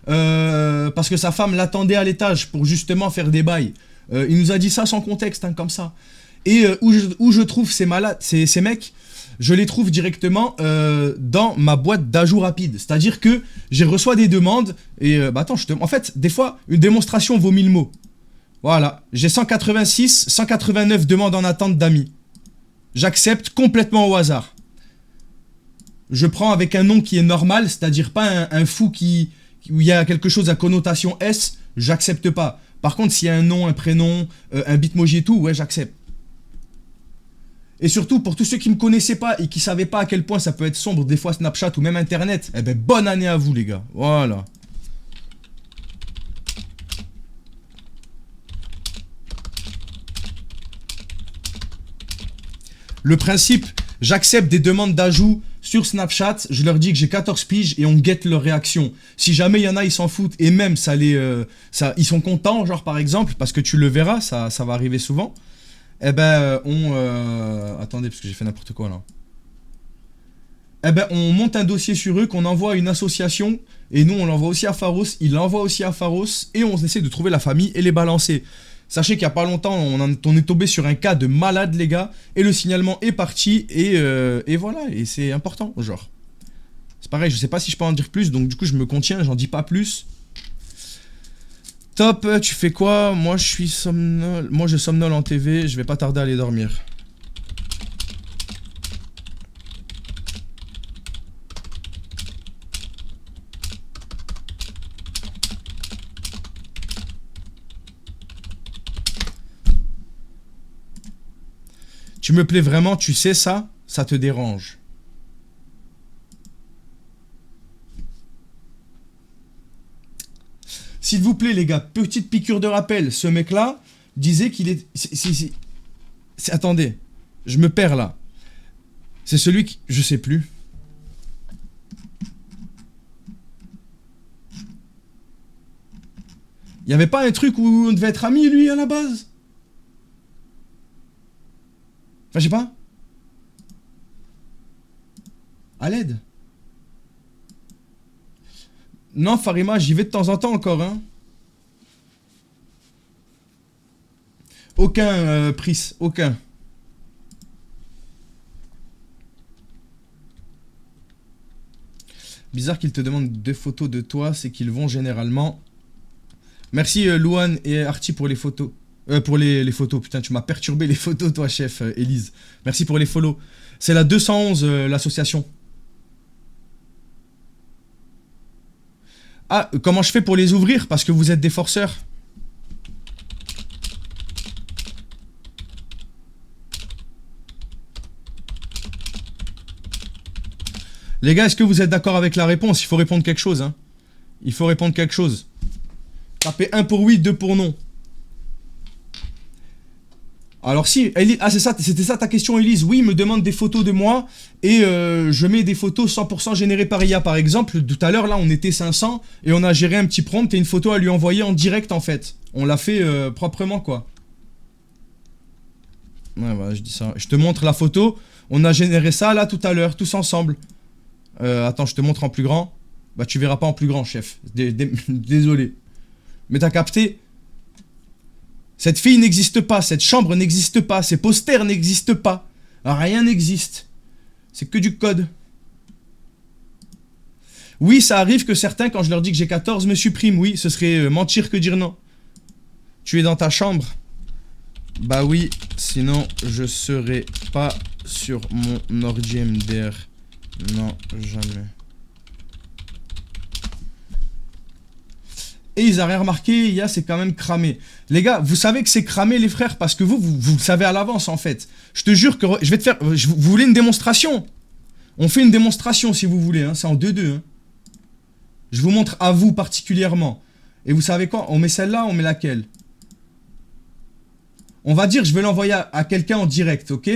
parce que sa femme l'attendait à l'étage pour justement faire des bails. Il nous a dit ça sans contexte, hein, comme ça. Et où je trouve ces malades, ces mecs... Je les trouve directement dans ma boîte d'ajout rapide. C'est-à-dire que j'ai reçois des demandes et... attends, en fait, des fois, une démonstration vaut 1000 mots. Voilà. J'ai 189 demandes en attente d'amis. J'accepte complètement au hasard. Je prends avec un nom qui est normal, c'est-à-dire pas un fou où il y a quelque chose à connotation S, j'accepte pas. Par contre, s'il y a un nom, un prénom, un bitmoji et tout, ouais, j'accepte. Et surtout, pour tous ceux qui me connaissaient pas et qui savaient pas à quel point ça peut être sombre, des fois Snapchat ou même Internet, eh ben, bonne année à vous, les gars. Voilà. Le principe, j'accepte des demandes d'ajout sur Snapchat, je leur dis que j'ai 14 piges et on guette leur réaction. Si jamais il y en a, ils s'en foutent et même ils sont contents, genre par exemple, parce que tu le verras, ça va arriver souvent. Eh ben, attendez, parce que j'ai fait n'importe quoi, là. Eh ben, on monte un dossier sur eux, qu'on envoie à une association, et nous, on l'envoie aussi à Pharos, il l'envoie aussi à Pharos, et on essaie de trouver la famille et les balancer. Sachez qu'il n'y a pas longtemps, on est tombé sur un cas de malade, les gars, et le signalement est parti, et voilà, et c'est important, genre. C'est pareil, je sais pas si je peux en dire plus, donc du coup, je me contiens, j'en dis pas plus. Top, tu fais quoi? Moi je suis somnol. Moi je somnole en TV, je vais pas tarder à aller dormir. Tu me plais vraiment, tu sais ça? Ça te dérange. S'il vous plaît, les gars, petite piqûre de rappel. Ce mec-là disait qu'il est... Attendez, je me perds là. C'est celui qui... Je sais plus. Il y avait pas un truc où on devait être amis, lui, à la base? Enfin, je sais pas. À l'aide. Non, Farima, j'y vais de temps en temps encore, hein. Aucun, Pris, aucun. Bizarre qu'ils te demandent des photos de toi, c'est qu'ils vont généralement... Merci Louane et Arty pour les photos. Pour les photos, putain, tu m'as perturbé les photos, toi, chef, Elise. Merci pour les follow. C'est la 211, l'association. Ah, comment je fais pour les ouvrir? Parce que vous êtes des forceurs. Les gars, est-ce que vous êtes d'accord avec la réponse? Il faut répondre quelque chose, hein. Il faut répondre quelque chose. Tapez 1 pour oui, 2 pour non. Alors si, ah c'est ça, c'était ça ta question Elise. Oui, il me demande des photos de moi et je mets des photos 100% générées par IA. Par exemple, tout à l'heure là on était 500 et on a géré un petit prompt et une photo à lui envoyer en direct en fait. On l'a fait proprement quoi. Ouais voilà, je dis ça. Je te montre la photo, on a généré ça là tout à l'heure, tous ensemble. Attends, je te montre en plus grand. Bah tu verras pas en plus grand chef, désolé. Mais t'as capté? Cette fille n'existe pas, cette chambre n'existe pas, ces posters n'existent pas. Rien n'existe. C'est que du code. Oui, ça arrive que certains, quand je leur dis que j'ai 14, me suppriment. Oui, ce serait mentir que dire non. Tu es dans ta chambre? Bah oui, sinon je serais pas sur mon ordi MDR. Non, jamais. Et ils n'ont rien remarqué, IA c'est quand même cramé. Les gars, vous savez que c'est cramé les frères, parce que vous le savez à l'avance en fait. Je te jure que je vais te faire... Vous voulez une démonstration? On fait une démonstration si vous voulez, hein. C'est en 2-2. Hein. Je vous montre à vous particulièrement. Et vous savez quoi? On met celle-là, on met laquelle? On va dire, je vais l'envoyer à quelqu'un en direct, ok?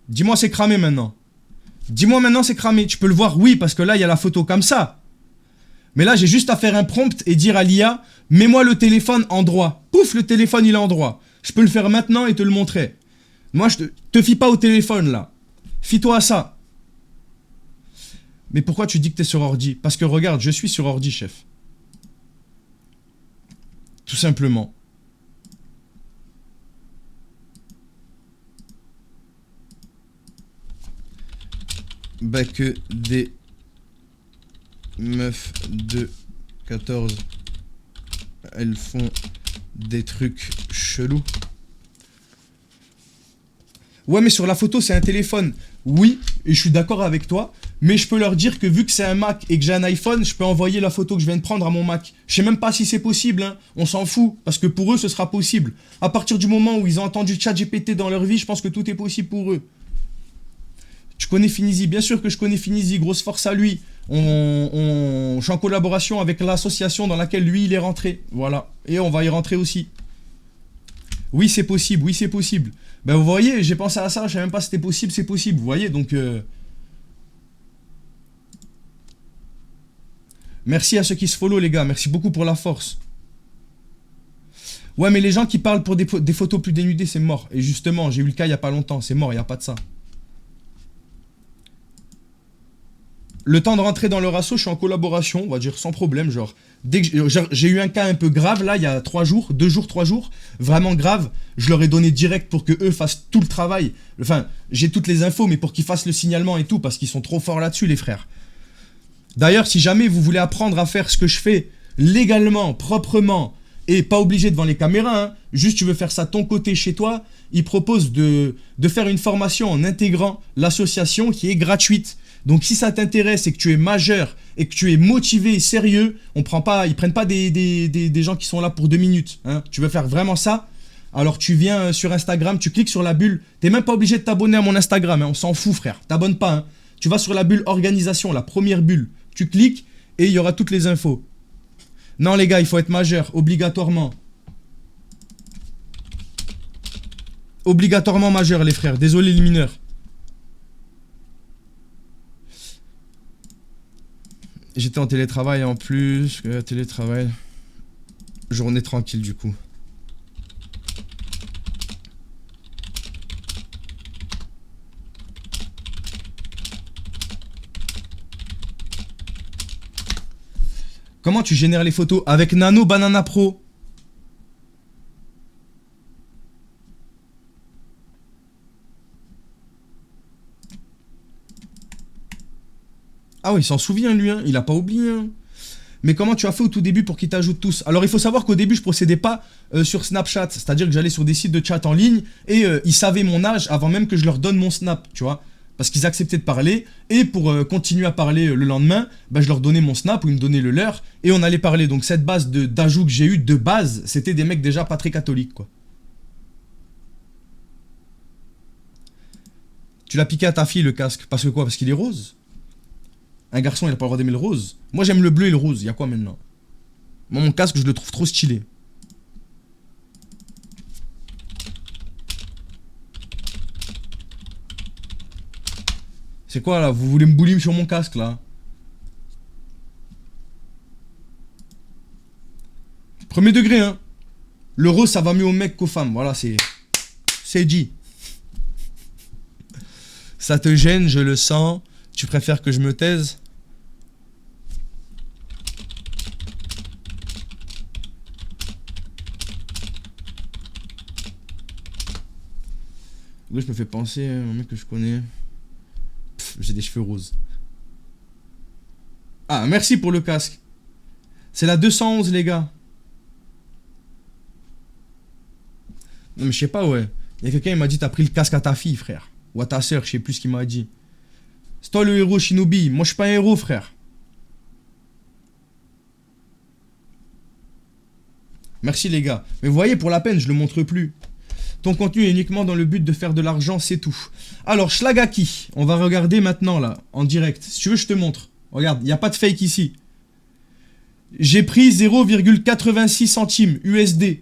Dis-moi c'est cramé maintenant. Dis-moi maintenant c'est cramé. Tu peux le voir, oui, parce que là, il y a la photo comme ça. Mais là, j'ai juste à faire un prompt et dire à l'IA, mets-moi le téléphone en droit. Pouf, le téléphone, il est en droit. Je peux le faire maintenant et te le montrer. Moi, je te fie pas au téléphone, là. Fie-toi à ça. Mais pourquoi tu dis que t'es sur ordi? Parce que regarde, je suis sur ordi, chef. Tout simplement. Bah que des meufs de 14, elles font des trucs chelous. Ouais, mais sur la photo, c'est un téléphone. Oui, et je suis d'accord avec toi. Mais je peux leur dire que vu que c'est un Mac et que j'ai un iPhone, je peux envoyer la photo que je viens de prendre à mon Mac. Je sais même pas si c'est possible, hein. On s'en fout. Parce que pour eux, ce sera possible. À partir du moment où ils ont entendu ChatGPT dans leur vie, je pense que tout est possible pour eux. Tu connais Finizi? Bien sûr que je connais Finizi. Grosse force à lui. Je suis en collaboration avec l'association dans laquelle lui, il est rentré. Voilà. Et on va y rentrer aussi. Oui, c'est possible. Oui, c'est possible. Ben, vous voyez, j'ai pensé à ça. Je savais même pas si c'était possible. C'est possible. Vous voyez, donc... Merci à ceux qui se follow, les gars. Merci beaucoup pour la force. Ouais, mais les gens qui parlent pour des photos plus dénudées, c'est mort. Et justement, j'ai eu le cas il n'y a pas longtemps. C'est mort, il n'y a pas de ça. Le temps de rentrer dans leur assaut, je suis en collaboration, on va dire sans problème. Genre, dès que j'ai eu un cas un peu grave, là, il y a 3 jours, 2 jours, 3 jours. Vraiment grave. Je leur ai donné direct pour que eux fassent tout le travail. Enfin, j'ai toutes les infos, mais pour qu'ils fassent le signalement et tout, parce qu'ils sont trop forts là-dessus, les frères. D'ailleurs, si jamais vous voulez apprendre à faire ce que je fais légalement, proprement, et pas obligé devant les caméras, hein, juste tu veux faire ça de ton côté chez toi, ils proposent de faire une formation en intégrant l'association qui est gratuite. Donc si ça t'intéresse et que tu es majeur et que tu es motivé et sérieux, ils prennent pas des gens qui sont là pour 2 minutes. Hein. Tu veux faire vraiment ça? Alors tu viens sur Instagram, tu cliques sur la bulle. T'es même pas obligé de t'abonner à mon Instagram, hein, on s'en fout frère. T'abonnes pas. Hein. Tu vas sur la bulle organisation, la première bulle. Tu cliques et il y aura toutes les infos. Non les gars, il faut être majeur, obligatoirement. Obligatoirement majeur les frères, désolé les mineurs. J'étais en télétravail en plus, télétravail. Journée tranquille du coup. Comment tu génères les photos? Avec Nano Banana Pro. Ah oui, il s'en souvient lui, hein. Il a pas oublié. Hein. Mais comment tu as fait au tout début pour qu'ils t'ajoutent tous? Alors il faut savoir qu'au début je procédais pas sur Snapchat. C'est-à-dire que j'allais sur des sites de chat en ligne et ils savaient mon âge avant même que je leur donne mon Snap, tu vois. Parce qu'ils acceptaient de parler, et pour continuer à parler le lendemain, bah, je leur donnais mon Snap ou ils me donnaient le leur, et on allait parler. Donc cette base d'ajout que j'ai eu de base, c'était des mecs déjà pas très catholiques, quoi. Tu l'as piqué à ta fille le casque, parce que quoi? Parce qu'il est rose? Un garçon il a pas le droit d'aimer le rose? Moi j'aime le bleu et le rose, y a quoi maintenant? Moi mon casque je le trouve trop stylé. C'est quoi là? Vous voulez me bully sur mon casque là? Premier degré hein. Le rose ça va mieux aux mecs qu'aux femmes. Voilà c'est dit. Ça te gêne, je le sens. Tu préfères que je me taise? Là, je me fais penser à un mec que je connais. J'ai des cheveux roses. Ah, merci pour le casque. C'est la 211, les gars. Non, mais je sais pas, ouais. Il y a quelqu'un, il m'a dit, t'as pris le casque à ta fille, frère. Ou à ta soeur, je sais plus ce qu'il m'a dit. C'est toi le héros, Shinobi. Moi, je suis pas un héros, frère. Merci, les gars. Mais vous voyez, pour la peine, je le montre plus. Ton contenu est uniquement dans le but de faire de l'argent, c'est tout. Alors, Schlagaki, on va regarder maintenant, là, en direct. Si tu veux, je te montre. Regarde, il n'y a pas de fake ici. J'ai pris 0,86 centimes USD.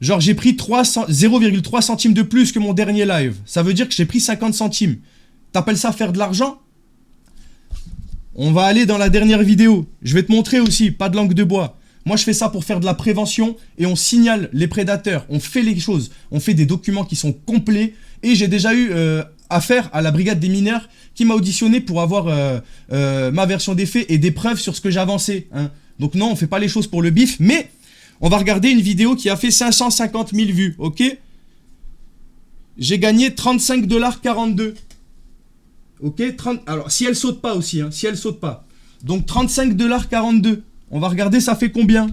Genre, j'ai pris 0,3 centimes de plus que mon dernier live. Ça veut dire que j'ai pris 50 centimes. T'appelles ça faire de l'argent? On va aller dans la dernière vidéo. Je vais te montrer aussi, pas de langue de bois. Moi, je fais ça pour faire de la prévention et on signale les prédateurs. On fait les choses. On fait des documents qui sont complets. Et j'ai déjà eu affaire à la brigade des mineurs qui m'a auditionné pour avoir ma version des faits et des preuves sur ce que j'avançais. Hein. Donc non, on fait pas les choses pour le bif. Mais on va regarder une vidéo qui a fait 550 000 vues. Ok? J'ai gagné 35,42 $. Ok? Alors, si elle saute pas aussi. Hein, si elle saute pas. Donc 35,42 $. On va regarder, ça fait combien?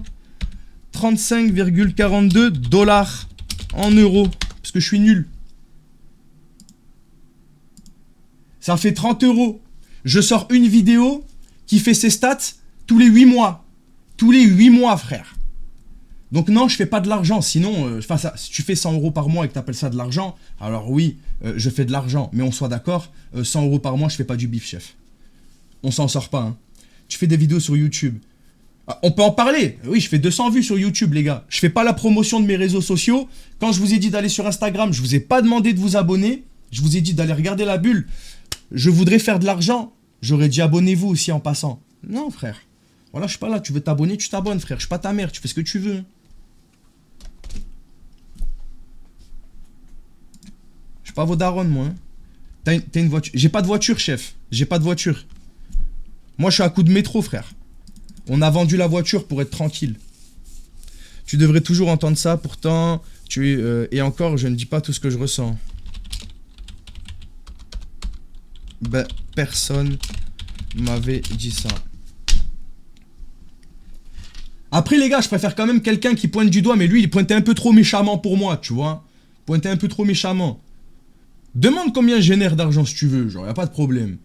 35,42 $ en euros. Parce que je suis nul. Ça fait 30 €. Je sors une vidéo qui fait ses stats tous les 8 mois. Tous les 8 mois, frère. Donc non, je fais pas de l'argent. Sinon, si tu fais 100 € par mois et que tu appelles ça de l'argent, alors oui, je fais de l'argent. Mais on soit d'accord, 100 € par mois, je fais pas du bif, chef. On s'en sort pas. Hein. Tu fais des vidéos sur YouTube. On peut en parler. Oui, je fais 200 vues sur YouTube, les gars. Je fais pas la promotion de mes réseaux sociaux. Quand je vous ai dit d'aller sur Instagram, je vous ai pas demandé de vous abonner. Je vous ai dit d'aller regarder la bulle. Je voudrais faire de l'argent. J'aurais dit abonnez-vous aussi en passant. Non, frère. Voilà, je suis pas là. Tu veux t'abonner, tu t'abonnes, frère. Je suis pas ta mère. Tu fais ce que tu veux. Je suis pas vos darons, moi. Hein. T'as une voiture. J'ai pas de voiture, chef. J'ai pas de voiture. Moi, je suis à coup de métro, frère. On a vendu la voiture pour être tranquille. Tu devrais toujours entendre ça. Pourtant, et encore, je ne dis pas tout ce que je ressens. Ben, personne m'avait dit ça. Après, les gars, je préfère quand même quelqu'un qui pointe du doigt. Mais lui, il pointait un peu trop méchamment pour moi, tu vois. Pointait un peu trop méchamment. Demande combien je génère d'argent si tu veux. Genre, y a pas de problème.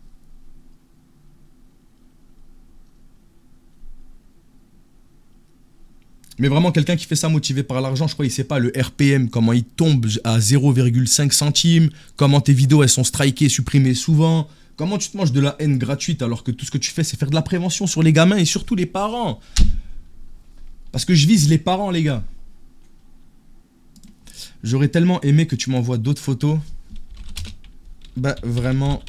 Mais vraiment, quelqu'un qui fait ça motivé par l'argent, je crois qu'il sait pas le RPM, comment il tombe à 0,5 centimes, comment tes vidéos, elles sont strikées, supprimées souvent, comment tu te manges de la haine gratuite alors que tout ce que tu fais, c'est faire de la prévention sur les gamins et surtout les parents. Parce que je vise les parents, les gars. J'aurais tellement aimé que tu m'envoies d'autres photos. Bah, vraiment,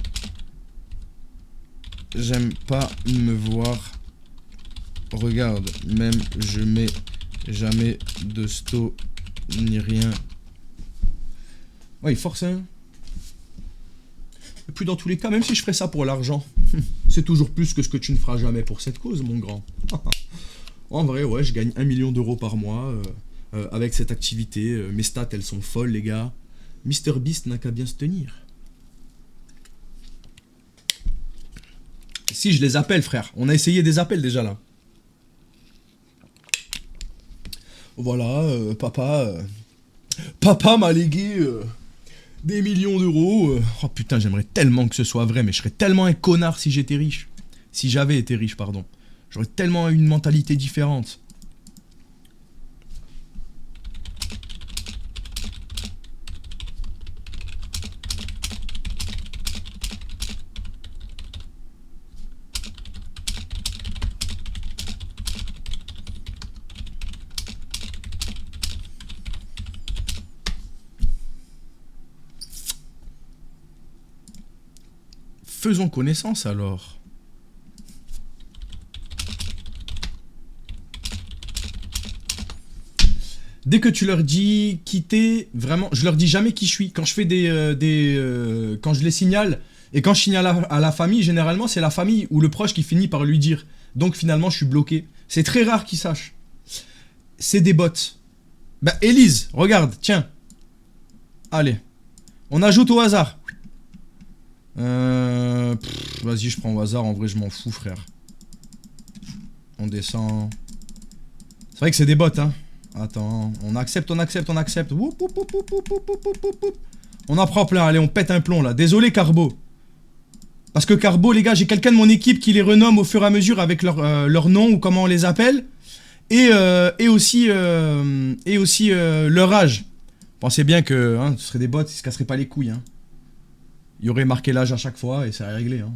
j'aime pas me voir. Regarde, même je mets jamais de sto ni rien. Ouais, il force, hein. Et puis dans tous les cas, même si je ferais ça pour l'argent, c'est toujours plus que ce que tu ne feras jamais pour cette cause, mon grand. En vrai, ouais, je gagne 1 million d'euros par mois avec cette activité. Mes stats, elles sont folles, les gars. MrBeast n'a qu'à bien se tenir. Si, je les appelle, frère. On a essayé des appels déjà, là. Voilà, papa m'a légué des millions d'euros. Oh putain, j'aimerais tellement que ce soit vrai, mais je serais tellement un connard si j'étais riche. Si j'avais été riche, pardon. J'aurais tellement une mentalité différente. Faisons connaissance alors. Dès que tu leur dis quitter, vraiment, je leur dis jamais qui je suis. Quand je fais quand je les signale, et quand je signale à la famille, généralement c'est la famille ou le proche qui finit par lui dire. Donc finalement je suis bloqué. C'est très rare qu'ils sachent. C'est des bots. Bah Élise, regarde, tiens. Allez. On ajoute au hasard. Vas-y, je prends au hasard. En vrai, je m'en fous, frère. On descend. C'est vrai que c'est des bots, hein. Attends, on accepte, on accepte, on accepte. Woup, woup, woup, woup, woup, woup, woup, woup, woup. On en prend plein, allez, on pète un plomb, là. Désolé, Carbo. Parce que Carbo, les gars, j'ai quelqu'un de mon équipe qui les renomme au fur et à mesure avec leur nom ou comment on les appelle. Et aussi leur âge. Pensez bien que hein, ce serait des bots, ils se casseraient pas les couilles. Hein. Il y aurait marqué l'âge à chaque fois et ça serait réglé. Hein.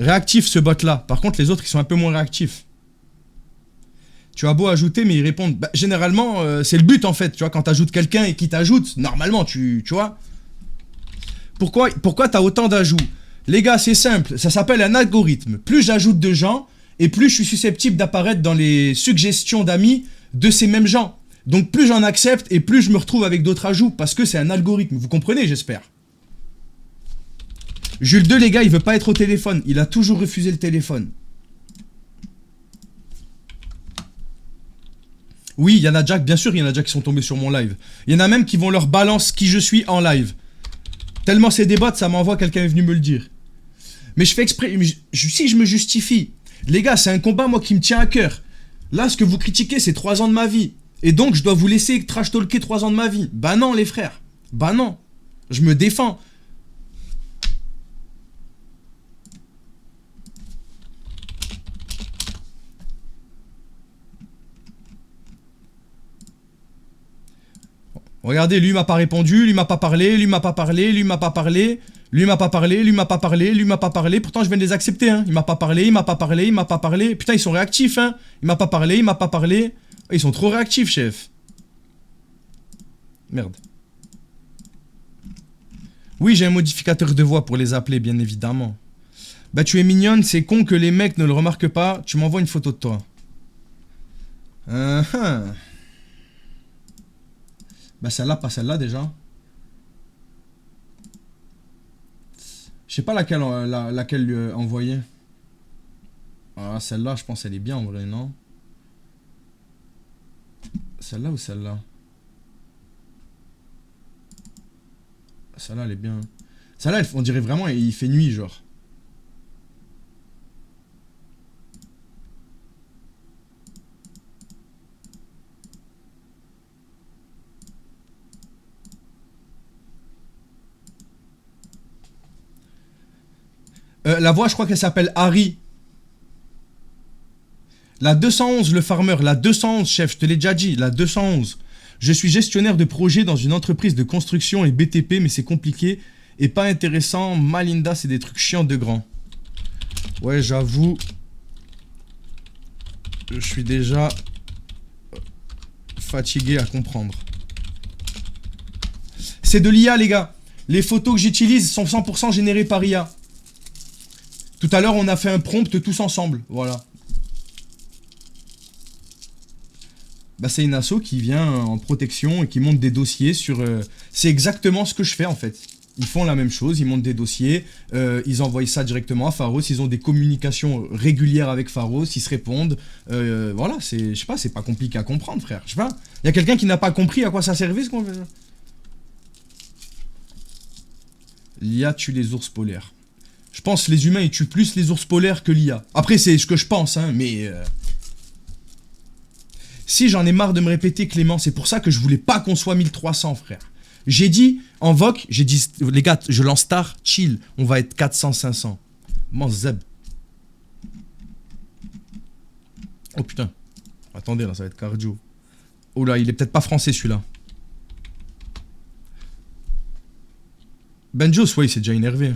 Réactif ce bot là. Par contre les autres ils sont un peu moins réactifs. Tu as beau ajouter mais ils répondent. Bah, généralement c'est le but en fait. Tu vois quand t'ajoutes quelqu'un et qu'il t'ajoute, normalement tu vois. Pourquoi t'as autant d'ajouts? Les gars c'est simple, ça s'appelle un algorithme. Plus j'ajoute de gens et plus je suis susceptible d'apparaître dans les suggestions d'amis de ces mêmes gens. Donc plus j'en accepte et plus je me retrouve avec d'autres ajouts parce que c'est un algorithme. Vous comprenez j'espère. Jules 2 les gars il veut pas être au téléphone. Il a toujours refusé le téléphone. Oui il y en a déjà, bien sûr il y en a déjà qui sont tombés sur mon live. Il y en a même qui vont leur balance qui je suis en live. Tellement c'est des bots ça m'envoie quelqu'un est venu me le dire. Mais je fais exprès, si je me justifie. Les gars c'est un combat moi qui me tient à cœur. Là ce que vous critiquez c'est 3 ans de ma vie. Et donc je dois vous laisser trash talker 3 ans de ma vie. Bah non les frères. Bah non. Je me défends. Regardez, lui m'a pas répondu, lui m'a pas parlé, lui m'a pas parlé, lui m'a pas parlé, lui m'a pas parlé, lui m'a pas parlé, lui m'a pas parlé. Pourtant je viens de les accepter, hein. Il m'a pas parlé, il m'a pas parlé, il m'a pas parlé. Putain, ils sont réactifs, hein. Il m'a pas parlé, il m'a pas parlé. Ils sont trop réactifs, chef. Merde. Oui, j'ai un modificateur de voix pour les appeler, bien évidemment. Bah, tu es mignonne, c'est con que les mecs ne le remarquent pas. Tu m'envoies une photo de toi. Bah celle-là, pas celle-là déjà. Je sais pas laquelle lui envoyer. Ah, celle-là, je pense elle est bien en vrai, non? Celle-là ou celle-là? Celle-là, elle est bien. Celle-là, on dirait vraiment, il fait nuit, genre. La voix, je crois qu'elle s'appelle Harry. La 211, le farmer. La 211, chef, je te l'ai déjà dit. La 211. Je suis gestionnaire de projet dans une entreprise de construction et BTP, mais c'est compliqué et pas intéressant. Malinda, c'est des trucs chiants de grand. Ouais, j'avoue. Je suis déjà fatigué à comprendre. C'est de l'IA, les gars. Les photos que j'utilise sont 100% générées par IA. Tout à l'heure, on a fait un prompt tous ensemble. Voilà. Bah, c'est une asso qui vient en protection et qui monte des dossiers sur... c'est exactement ce que je fais, en fait. Ils font la même chose, ils montent des dossiers, ils envoient ça directement à Pharos, ils ont des communications régulières avec Pharos, ils se répondent. Voilà, je sais pas, c'est pas compliqué à comprendre, frère. Je sais pas, il y a quelqu'un qui n'a pas compris à quoi ça servait, ce qu'on fait. L'IA tue les ours polaires. Je pense que les humains, ils tuent plus les ours polaires que l'IA. Après, c'est ce que je pense, hein, mais... Si, j'en ai marre de me répéter, Clément, c'est pour ça que je voulais pas qu'on soit 1300, frère. J'ai dit, en VOC, j'ai dit, les gars, je lance tard, chill, on va être 400, 500. Mon zeb. Oh putain. Attendez, là, ça va être cardio. Oh là, il est peut-être pas français, celui-là. Benjo, ouais, il s'est déjà énervé.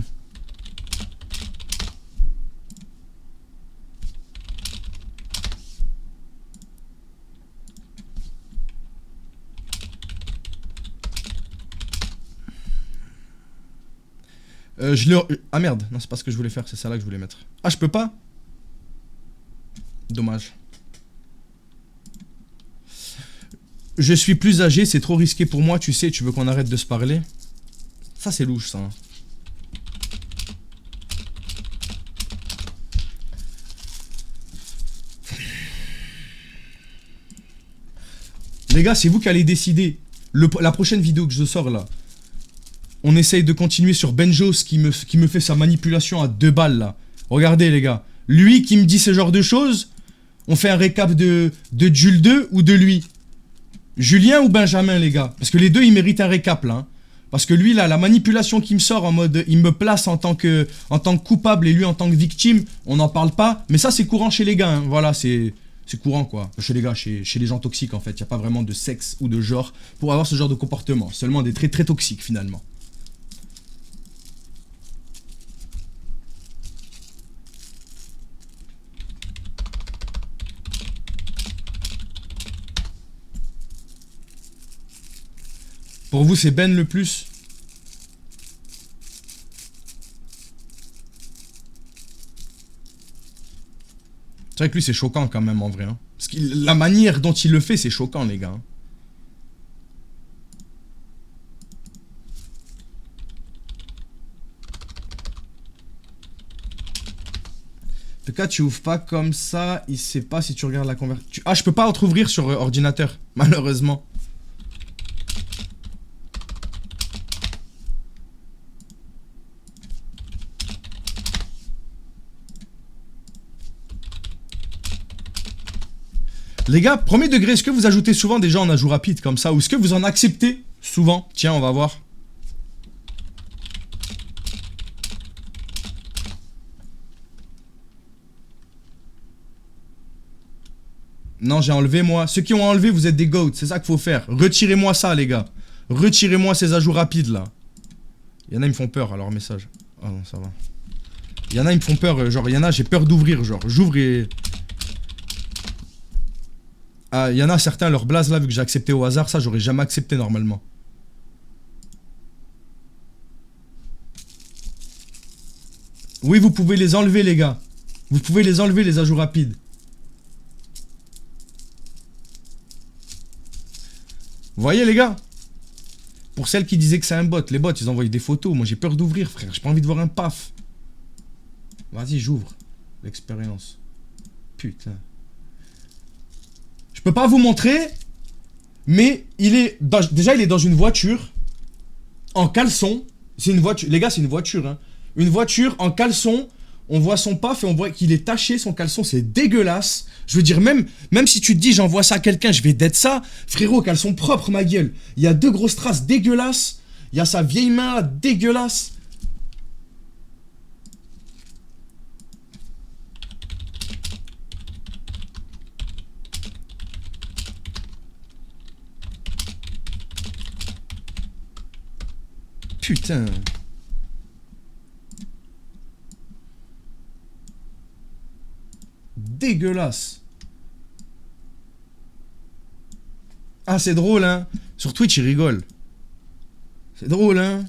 Ah merde, non c'est pas ce que je voulais faire, c'est ça là que je voulais mettre. Ah je peux pas? Dommage. Je suis plus âgé, c'est trop risqué pour moi, tu sais, tu veux qu'on arrête de se parler? Ça c'est louche ça. Hein. gars, c'est vous qui allez décider. La prochaine vidéo que je sors là, on essaye de continuer sur Benjos qui me fait sa manipulation à 2 balles là. Regardez les gars. Lui qui me dit ce genre de choses, on fait un récap de Jules 2 ou de lui. Julien ou Benjamin les gars. Parce que les deux ils méritent un récap là. Hein. Parce que lui là, la manipulation qui me sort en mode, il me place en tant que coupable et lui en tant que victime, on n'en parle pas. Mais ça c'est courant chez les gars, hein. Voilà, c'est courant quoi. Chez les gars, chez les gens toxiques en fait. Il n'y a pas vraiment de sexe ou de genre pour avoir ce genre de comportement. Seulement des traits très toxiques finalement. Pour vous, c'est Ben le plus? C'est vrai que lui, c'est choquant quand même en vrai. Hein. Parce que la manière dont il le fait, c'est choquant, les gars. En tout cas, tu ouvres pas comme ça. Il sait pas si tu regardes la conversation. Ah, je peux pas entrouvrir sur ordinateur, malheureusement. Les gars, premier degré, est-ce que vous ajoutez souvent des gens en ajout rapide comme ça? Ou est-ce que vous en acceptez souvent? Tiens, on va voir. Non, j'ai enlevé moi. Ceux qui ont enlevé, vous êtes des goats. C'est ça qu'il faut faire. Retirez-moi ça, les gars. Retirez-moi ces ajouts rapides, là. Il y en a, ils me font peur, alors message. Ah non, ça va. Il y en a, ils me font peur. Genre, il y en a, j'ai peur d'ouvrir. Genre, j'ouvre et... Ah, il y en a certains, leur blaze là, vu que j'ai accepté au hasard, ça j'aurais jamais accepté normalement. Oui, vous pouvez les enlever les gars. Vous pouvez les enlever les ajouts rapides. Vous voyez les gars? Pour celles qui disaient que c'est un bot, les bots ils envoient des photos. Moi j'ai peur d'ouvrir frère, j'ai pas envie de voir un paf. Vas-y j'ouvre. L'expérience. Putain. Je peux pas vous montrer, mais il est déjà il est dans une voiture en caleçon. C'est une voiture, les gars, c'est une voiture. Hein. Une voiture en caleçon. On voit son paf et on voit qu'il est taché. Son caleçon, c'est dégueulasse. Je veux dire, même si tu te dis j'envoie ça à quelqu'un, je vais d'être ça, frérot, caleçon propre ma gueule. Il y a 2 grosses traces dégueulasses. Il y a sa vieille main là, dégueulasse. Putain. Dégueulasse. Ah, c'est drôle, hein. Sur Twitch, ils rigolent. C'est drôle, hein.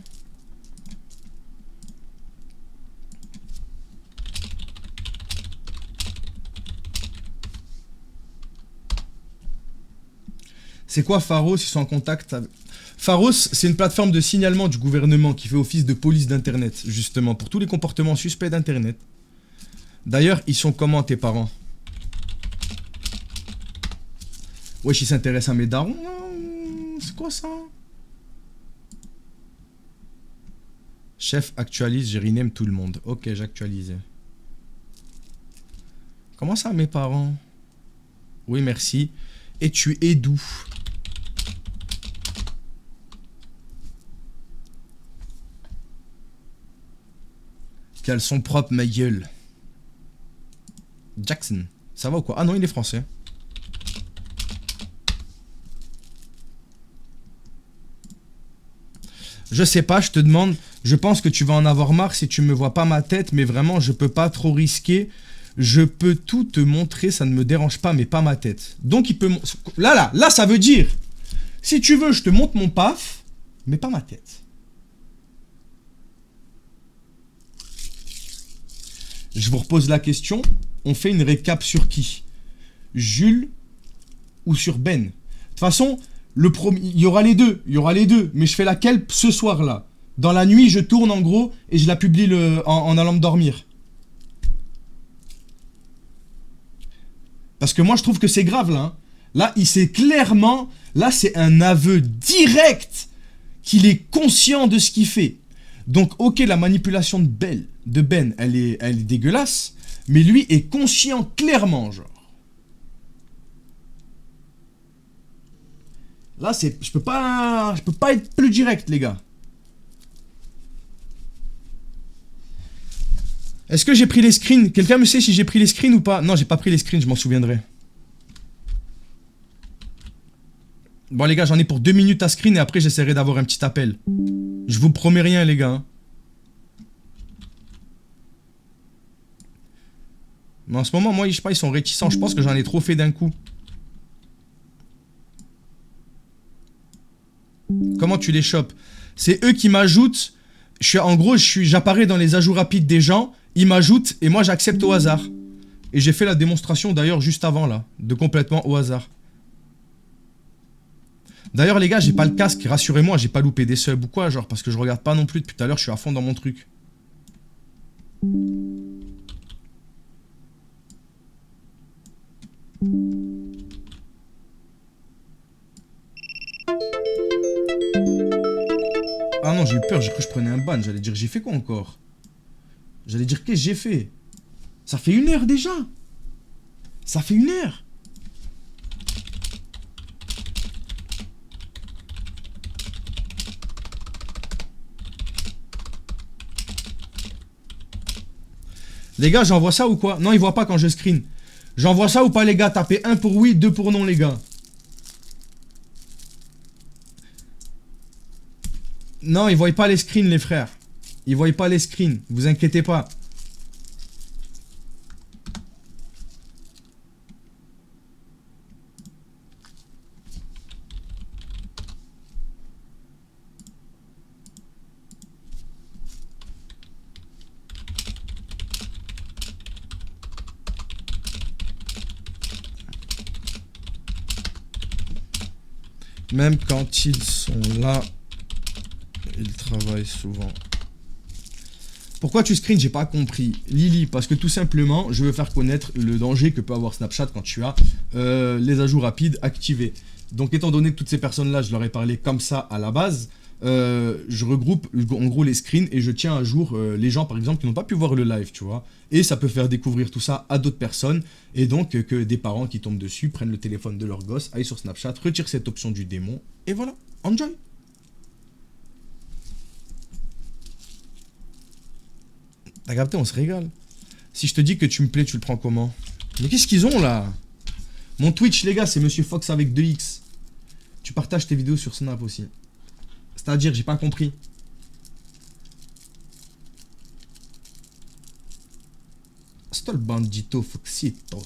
C'est quoi Pharos? Ils sont en contact avec... Pharos, c'est une plateforme de signalement du gouvernement qui fait office de police d'Internet, justement, pour tous les comportements suspects d'Internet. D'ailleurs, ils sont comment tes parents? Wesh, ils s'intéressent à mes darons. C'est quoi ça? Chef, actualise, j'ai rename tout le monde. Ok, j'actualise. Comment ça, mes parents? Oui, merci. Et tu es d'où? Qu'elles sont propres, ma gueule. Jackson, ça va ou quoi? Ah non, il est français. Je sais pas, je te demande. Je pense que tu vas en avoir marre si tu me vois pas ma tête, mais vraiment, je peux pas trop risquer. Je peux tout te montrer, ça ne me dérange pas, mais pas ma tête. Donc il peut... Là, ça veut dire... Si tu veux, je te montre mon paf, mais pas ma tête. Je vous repose la question. On fait une récap sur qui? Jules ou sur Ben? De toute façon, il y aura les deux. Il y aura les deux. Mais je fais laquelle ce soir-là? Dans la nuit, je tourne en gros et je la publie en allant me dormir. Parce que moi, je trouve que c'est grave là. Hein. Là, il sait clairement, là, c'est un aveu direct qu'il est conscient de ce qu'il fait. Donc, ok, la manipulation de Ben, elle est dégueulasse, mais lui est conscient clairement, genre. Là, je peux pas être plus direct, les gars. Est-ce que j'ai pris les screens? Quelqu'un me sait si j'ai pris les screens ou pas? Non, j'ai pas pris les screens, je m'en souviendrai. Bon, les gars, j'en ai pour 2 minutes à screen et après, j'essaierai d'avoir un petit appel. Je vous promets rien, les gars. Mais en ce moment, moi, je sais pas, ils sont réticents. Je pense que j'en ai trop fait d'un coup. Comment tu les chopes? C'est eux qui m'ajoutent. En gros, j'apparais dans les ajouts rapides des gens. Ils m'ajoutent et moi, j'accepte au hasard. Et j'ai fait la démonstration d'ailleurs juste avant là. De complètement au hasard. D'ailleurs, les gars, j'ai pas le casque. Rassurez-moi, j'ai pas loupé des subs ou quoi, genre, parce que je regarde pas non plus depuis tout à l'heure. Je suis à fond dans mon truc. Ah non, j'ai eu peur, j'ai cru que je prenais un ban. J'allais dire, j'ai fait quoi encore? J'allais dire, qu'est-ce que j'ai fait? Ça fait 1 heure déjà. Ça fait 1 heure. Les gars, j'envoie ça ou quoi? Non, ils voient pas quand je screen. J'envoie ça ou pas, les gars? Tapez 1 pour oui, 2 pour non, les gars. Non, ils voient pas les screens, les frères. Ils voient pas les screens. Vous inquiétez pas. Même quand ils sont là, ils travaillent souvent. Pourquoi tu screens? J'ai pas compris. Lily, parce que tout simplement, je veux faire connaître le danger que peut avoir Snapchat quand tu as les ajouts rapides activés. Donc étant donné que toutes ces personnes-là, je leur ai parlé comme ça à la base, je regroupe en gros les screens et je tiens à jour les gens par exemple qui n'ont pas pu voir le live, tu vois. Et ça peut faire découvrir tout ça à d'autres personnes. Et donc que des parents qui tombent dessus prennent le téléphone de leur gosse, aillent sur Snapchat, retirent cette option du démon. Et voilà, enjoy. T'as capté, on se régale. Si je te dis que tu me plais, tu le prends comment? Mais qu'est-ce qu'ils ont là? Mon Twitch, les gars, c'est Monsieur Fox avec 2X. Tu partages tes vidéos sur Snap aussi. C'est-à-dire, j'ai pas compris. Sto le bandito Foxito.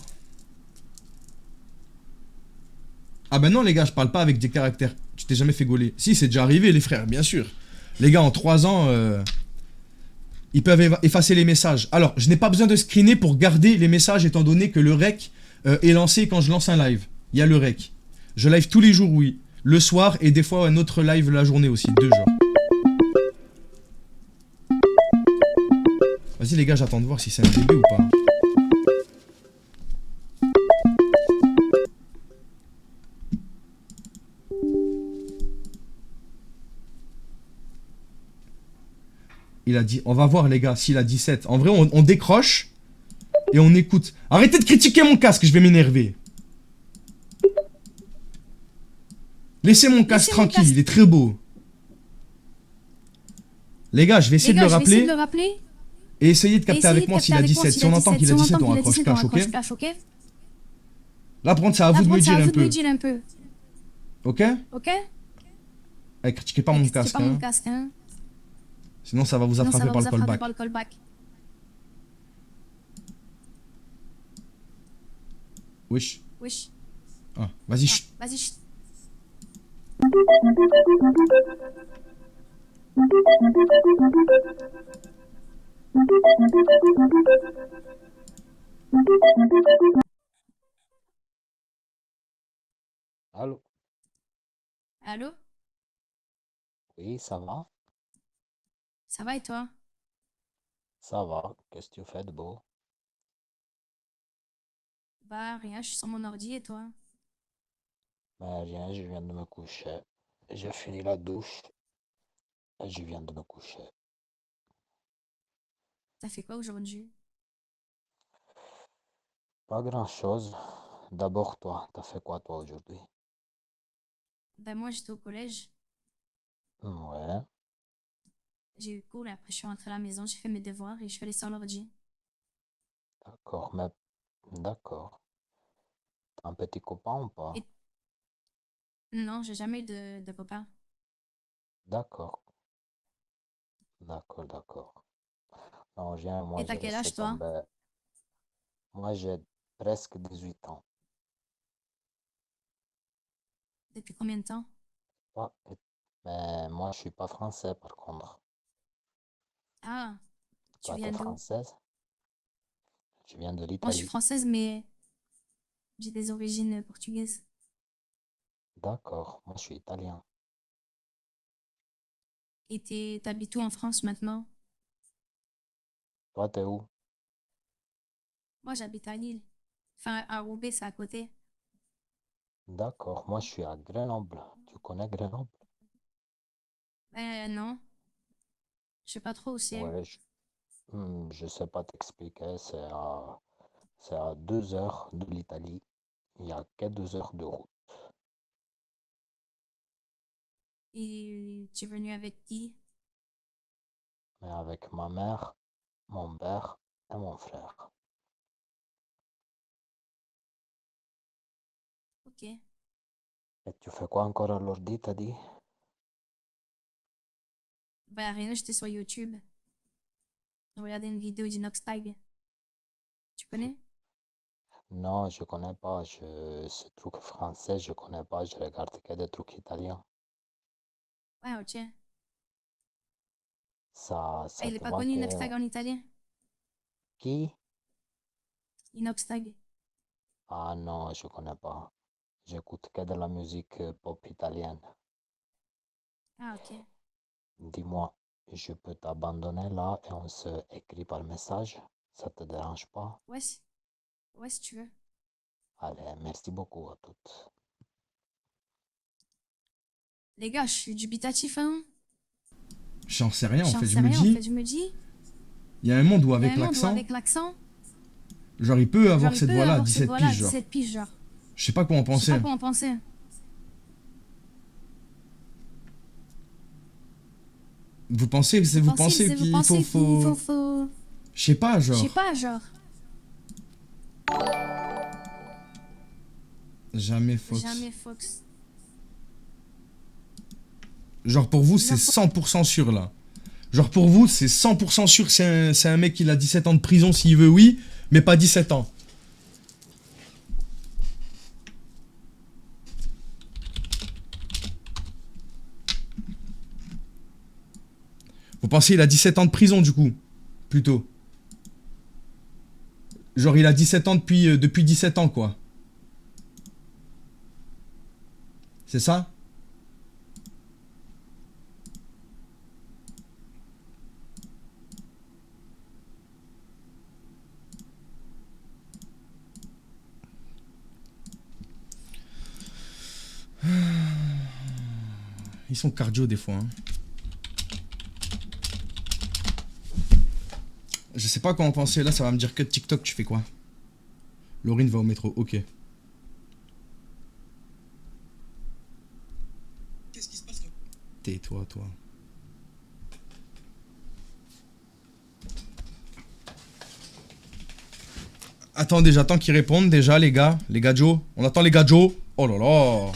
Ah ben non, les gars, je parle pas avec des caractères. Tu t'es jamais fait gauler. Si, c'est déjà arrivé, les frères, bien sûr. Les gars, en 3 ans... ils peuvent effacer les messages. Alors, je n'ai pas besoin de screener pour garder les messages étant donné que le rec est lancé quand je lance un live. Il y a le rec. Je live tous les jours, oui. Le soir et des fois un autre live la journée aussi. 2 jours. Vas-y les gars, j'attends de voir si c'est un bébé ou pas. Il a dit, on va voir les gars, s'il a 17. En vrai, on décroche et on écoute. Arrêtez de critiquer mon casque, je vais m'énerver. Laissez mon casque tranquille, il est très beau. Les gars, je vais essayer de le rappeler. Et essayez de capter avec moi s'il a 17. Si on entend qu'il a 17, on raccroche cash, ok? Là, par contre, c'est à vous de me dire un peu. Ok? Ok? Allez, critiquez pas mon casque, hein. Sinon, ça va vous attraper par le callback. Wesh. Wesh. Ah, vas-y, chut. Vas-y, chut. Allô? Allô? Oui, ça va? Ça va et toi? Ça va. Qu'est-ce que tu fais de beau? Bah, rien, je suis sur mon ordi et toi? Mais rien, je viens de me coucher. J'ai fini la douche et je viens de me coucher. T'as fait quoi aujourd'hui? Pas grand-chose. D'abord, toi, t'as fait quoi toi aujourd'hui? Ben moi, j'étais au collège. Ouais, J'ai eu cours, et après je suis rentrée à la maison, j'ai fait mes devoirs et je suis allée sur l'ordi. d'accord, mais d'accord. T'as un petit copain ou pas? Et non, j'ai jamais eu de copain. D'accord, d'accord. Non, moi Et t'as j'ai quel laissé âge, toi? tomber. Moi j'ai presque 18 ans. Depuis combien de temps? Toi, mais moi je suis pas français par contre. Ah, tu Toi, t'es viens d'où? française? Je viens de Moi, je suis l'Italie. française, mais j'ai des origines portugaises. D'accord, moi je suis italien. Et t'habites où en France maintenant? Toi, t'es où? Moi, j'habite à Lille. Enfin, à Roubaix, c'est à côté. D'accord, moi je suis à Grenoble. Tu connais Grenoble? Non, je sais pas trop où c'est. Ouais, je sais pas t'expliquer. C'est à 2 heures de l'Italie. Il y a que 2 heures de route. Et tu es venu avec qui? Mais avec ma mère, mon père et mon frère. Ok. Et tu fais quoi encore à l'ordi, t'as dit? Ben, rien, j'étais sur YouTube. J'ai regardé une vidéo d'Inoxtag. Tu connais? Non, je connais pas. Ce truc français, je connais pas. Je regarde que des trucs italiens. Ouais, ok. Ah, Ça il est te pas va connu, que... Inoxtag, en italien? Qui? Inoxtag. Ah non, je connais pas. J'écoute que de la musique pop italienne. Ah, ok. Dis-moi, je peux t'abandonner là et on se écrit par message? Ça te dérange pas? Ouais, ouais, si tu veux. Allez, merci beaucoup à toutes. Les gars, je suis dubitatif, hein. J'en sais rien en J'en fait. Je sais me rien, en dis, fait. Je me dis, il y a un monde où il y a avec un monde où, l'accent, avec l'accent, genre il peut genre, avoir il cette peut voix-là à avoir cette 17 voix-là à piges, genre. 17 piges, genre. Je sais pas comment Je sais pas penser. quoi en penser. Vous pensez Vous qu'il pensez qu'il faut, je sais pas, je sais genre, pas, genre. jamais Fox. Jamais Fox. Genre pour vous, c'est Genre, 100% sûr là. Genre pour vous, c'est 100% sûr, c'est un mec qui a 17 ans de prison s'il veut, oui, mais pas 17 ans. Vous pensez il a 17 ans de prison du coup, plutôt. Genre il a 17 ans depuis 17 ans quoi. C'est ça? Ils sont cardio des fois. Hein. Je sais pas comment penser, là ça va me dire que TikTok tu fais quoi? Laurine va au métro, ok. Qu'est-ce qui se passe là? Tais-toi, toi. Attendez, j'attends qu'ils répondent déjà les gars. Les gadjos. On attend les gadjos. Oh là là.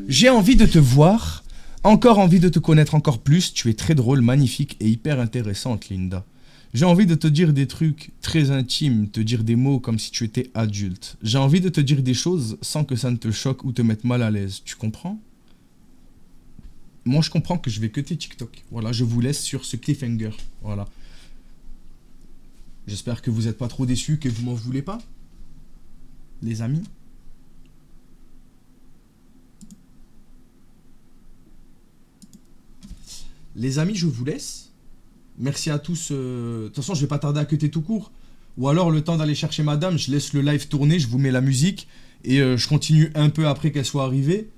J'ai envie de te voir. Encore envie de te connaître encore plus. Tu es très drôle, magnifique et hyper intéressante, Linda. J'ai envie de te dire des trucs très intimes, te dire des mots comme si tu étais adulte. J'ai envie de te dire des choses sans que ça ne te choque ou te mette mal à l'aise. Tu comprends? Moi, je comprends que je vais cutter TikTok. Voilà, je vous laisse sur ce cliffhanger. Voilà. J'espère que vous n'êtes pas trop déçus, que vous m'en voulez pas, les amis. Les amis, je vous laisse. Merci à tous. De toute façon, je vais pas tarder à cutter tout court. Ou alors, le temps d'aller chercher madame, je laisse le live tourner, je vous mets la musique. Et je continue un peu après qu'elle soit arrivée.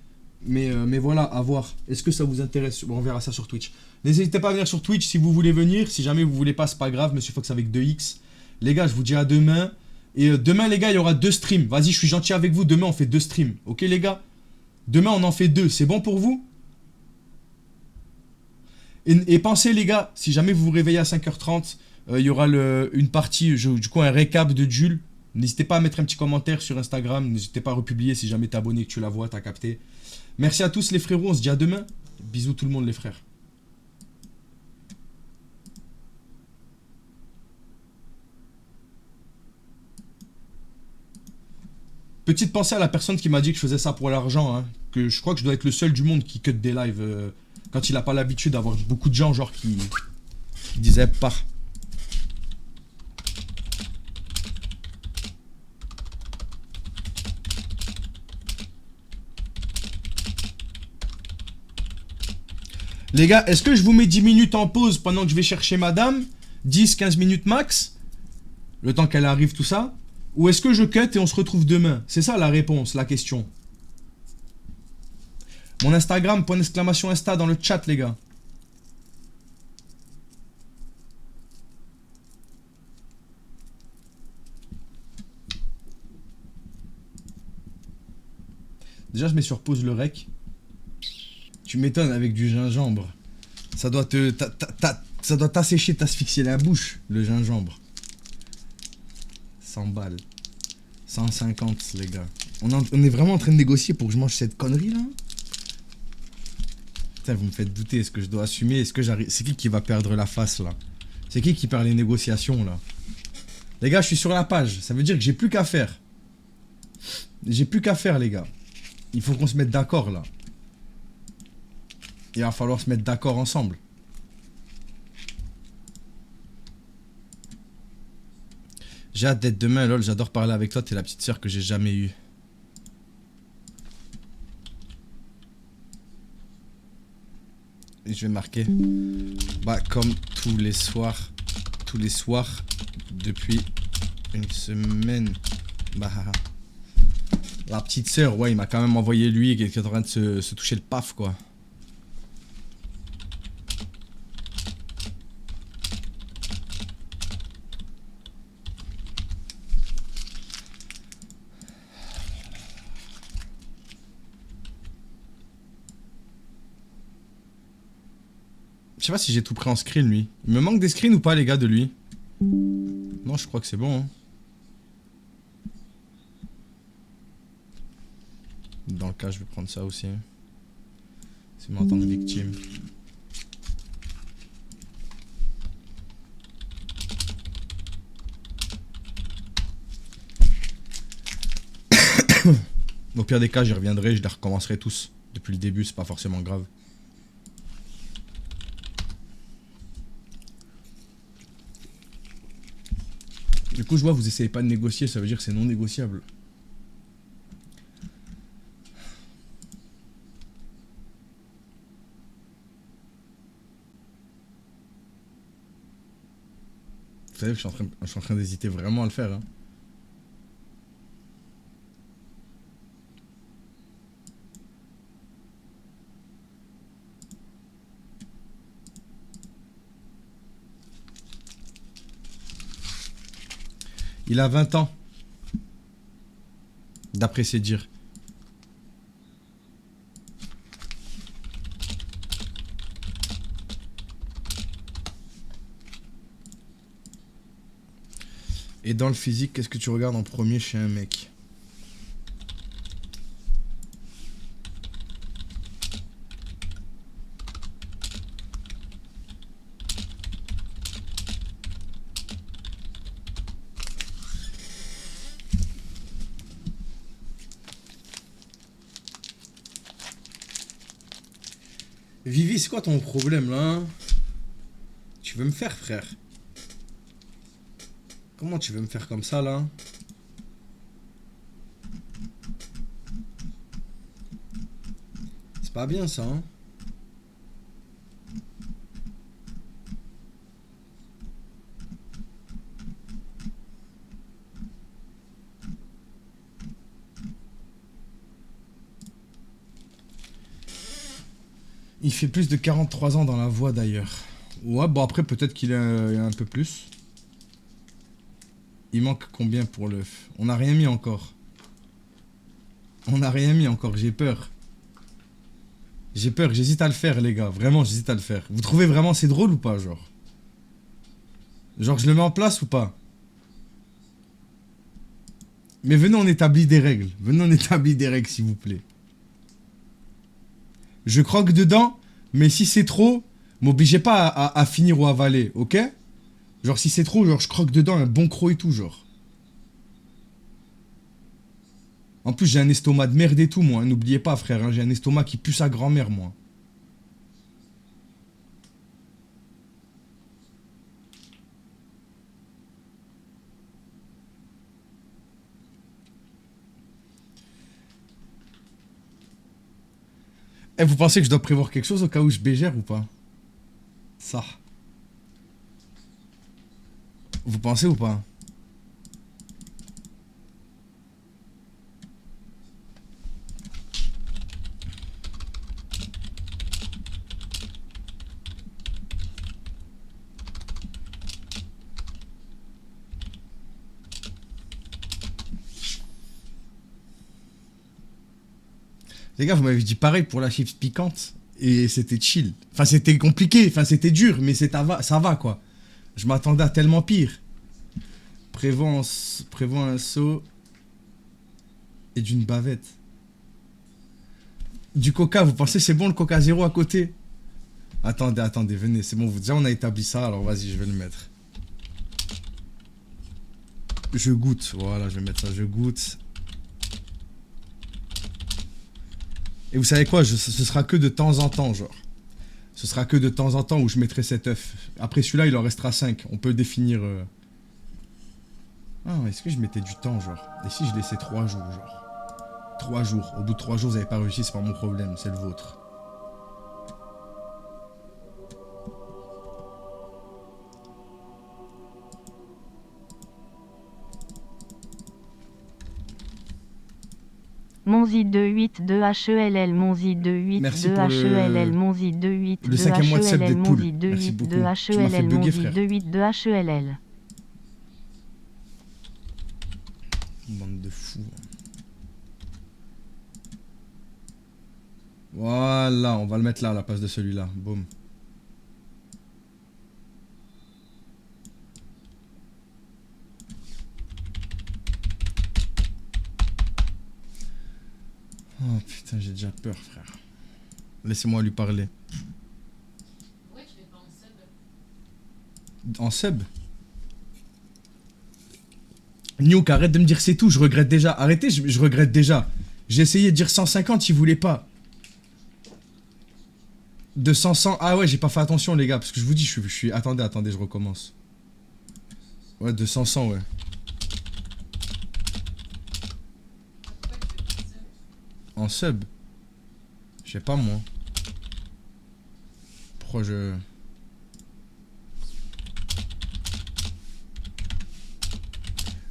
Mais voilà, à voir. Est-ce que ça vous intéresse? Bon, on verra ça sur Twitch. N'hésitez pas à venir sur Twitch si vous voulez venir. Si jamais vous voulez pas, c'est pas grave. Monsieur Fox avec 2X. Les gars, je vous dis à demain. Et demain, les gars, il y aura 2 streams. Vas-y, je suis gentil avec vous. Demain, on fait 2 streams. Ok, les gars? Demain, on en fait 2. C'est bon pour vous? Et pensez, les gars, si jamais vous vous réveillez à 5h30, il y aura une partie, du coup, un récap de Jules. N'hésitez pas à mettre un petit commentaire sur Instagram. N'hésitez pas à republier si jamais t'es abonné, que tu la vois, t'as capté. Merci à tous les frérots, on se dit à demain. Bisous tout le monde les frères. Petite pensée à la personne qui m'a dit que je faisais ça pour l'argent. Hein, que je crois que je dois être le seul du monde qui cut des lives quand il a pas l'habitude d'avoir beaucoup de gens genre qui disaient pars. Les gars, est-ce que je vous mets 10 minutes en pause pendant que je vais chercher madame? 10-15 minutes max? Le temps qu'elle arrive, tout ça? Ou est-ce que je cut et on se retrouve demain? C'est ça la réponse, la question. Mon Instagram, point d'exclamation Insta dans le chat, les gars. Déjà, je mets sur pause le rec. Tu m'étonnes avec du gingembre. Ça doit ça doit t'assécher, t'asphyxier la bouche, le gingembre. 100 balles. 150, les gars. On est vraiment en train de négocier pour que je mange cette connerie, là? Putain, vous me faites douter. Est-ce que je dois assumer? Est-ce que j'arrive? C'est qui va perdre la face, là? C'est qui perd les négociations, là? Les gars, je suis sur la page. Ça veut dire que j'ai plus qu'à faire. J'ai plus qu'à faire, les gars. Il faut qu'on se mette d'accord, là. Il va falloir se mettre d'accord ensemble. J'ai hâte d'être demain, lol. J'adore parler avec toi. T'es la petite sœur que j'ai jamais eue. Et je vais marquer. Bah, comme tous les soirs. Tous les soirs. Depuis une semaine. Bah. La petite sœur, ouais, il m'a quand même envoyé lui qui est en train de se toucher le paf, quoi. Je sais pas si j'ai tout pris en screen, lui. Il me manque des screens ou pas, les gars, de lui? Non, je crois que c'est bon. Hein. Dans le cas, je vais prendre ça aussi. C'est moi en tant que victime. Au pire des cas, j'y reviendrai, je les recommencerai tous. Depuis le début, c'est pas forcément grave. Du coup, je vois, vous essayez pas de négocier, ça veut dire que c'est non négociable. Vous savez que je suis en train d'hésiter vraiment à le faire. Hein. Il a 20 ans. D'après ses dires. Et dans le physique, qu'est-ce que tu regardes en premier chez un mec? Vivi, c'est quoi ton problème là hein? Tu veux me faire, frère? Comment tu veux me faire comme ça là? C'est pas bien ça hein? Il fait plus de 43 ans dans la voie d'ailleurs. Ouais, bon après peut-être qu'il est un peu plus. Il manque combien pour l'œuf? On n'a rien mis encore. On n'a rien mis encore, j'ai peur. J'ai peur, j'hésite à le faire les gars. Vraiment, j'hésite à le faire. Vous trouvez vraiment c'est drôle ou pas, genre? Genre je le mets en place ou pas? Mais venez, on établit des règles. Venez, on établit des règles, s'il vous plaît. Je croque dedans, mais si c'est trop, m'obligez pas à finir ou à avaler, ok? Genre si c'est trop, genre je croque dedans un bon croc et tout, genre. En plus, j'ai un estomac de merde et tout, moi. N'oubliez pas, frère, hein, j'ai un estomac qui pue sa grand-mère, moi. Eh, vous pensez que je dois prévoir quelque chose au cas où je bégère ou pas? Ça. Vous pensez ou pas? Les gars, vous m'avez dit pareil pour la chips piquante. Et c'était chill. Enfin, c'était compliqué. Enfin, c'était dur. Mais ça va, quoi. Je m'attendais à tellement pire. Prévois un seau. Et d'une bavette. Du coca, vous pensez c'est bon le coca zéro à côté? Attendez, venez. C'est bon, déjà on a établi ça. Alors vas-y, je vais le mettre. Je goûte. Voilà, je vais mettre ça. Je goûte. Et vous savez quoi, ce sera que de temps en temps, genre. Ce sera que de temps en temps où je mettrai cet œuf. Après celui-là, il en restera 5. On peut définir... Ah, est-ce que je mettais du temps, genre? Et si je laissais 3 jours, genre? 3 jours. Au bout de 3 jours, vous n'avez pas réussi, c'est pas mon problème, c'est le vôtre. Monzi 28 2 HELL Monzi 28 2 HELL Monzi 28 2 HELL Monzi 28 2 HELL Monzi 28 2 HELL. Bande de fous. Voilà, on va le mettre là à la place de celui-là. Boum. Oh putain, j'ai déjà peur, frère. Laissez-moi lui parler. Ouais, tu fais pas en sub. En sub? Nuke, arrête de me dire c'est tout, je regrette déjà. Arrêtez, je regrette déjà. J'ai essayé de dire 150, il voulait pas. De 100. Ah ouais, j'ai pas fait attention, les gars, parce que je vous dis, je suis... Attendez, je recommence. Ouais, de 100, ouais. En sub? Je sais pas, moi. Pourquoi je...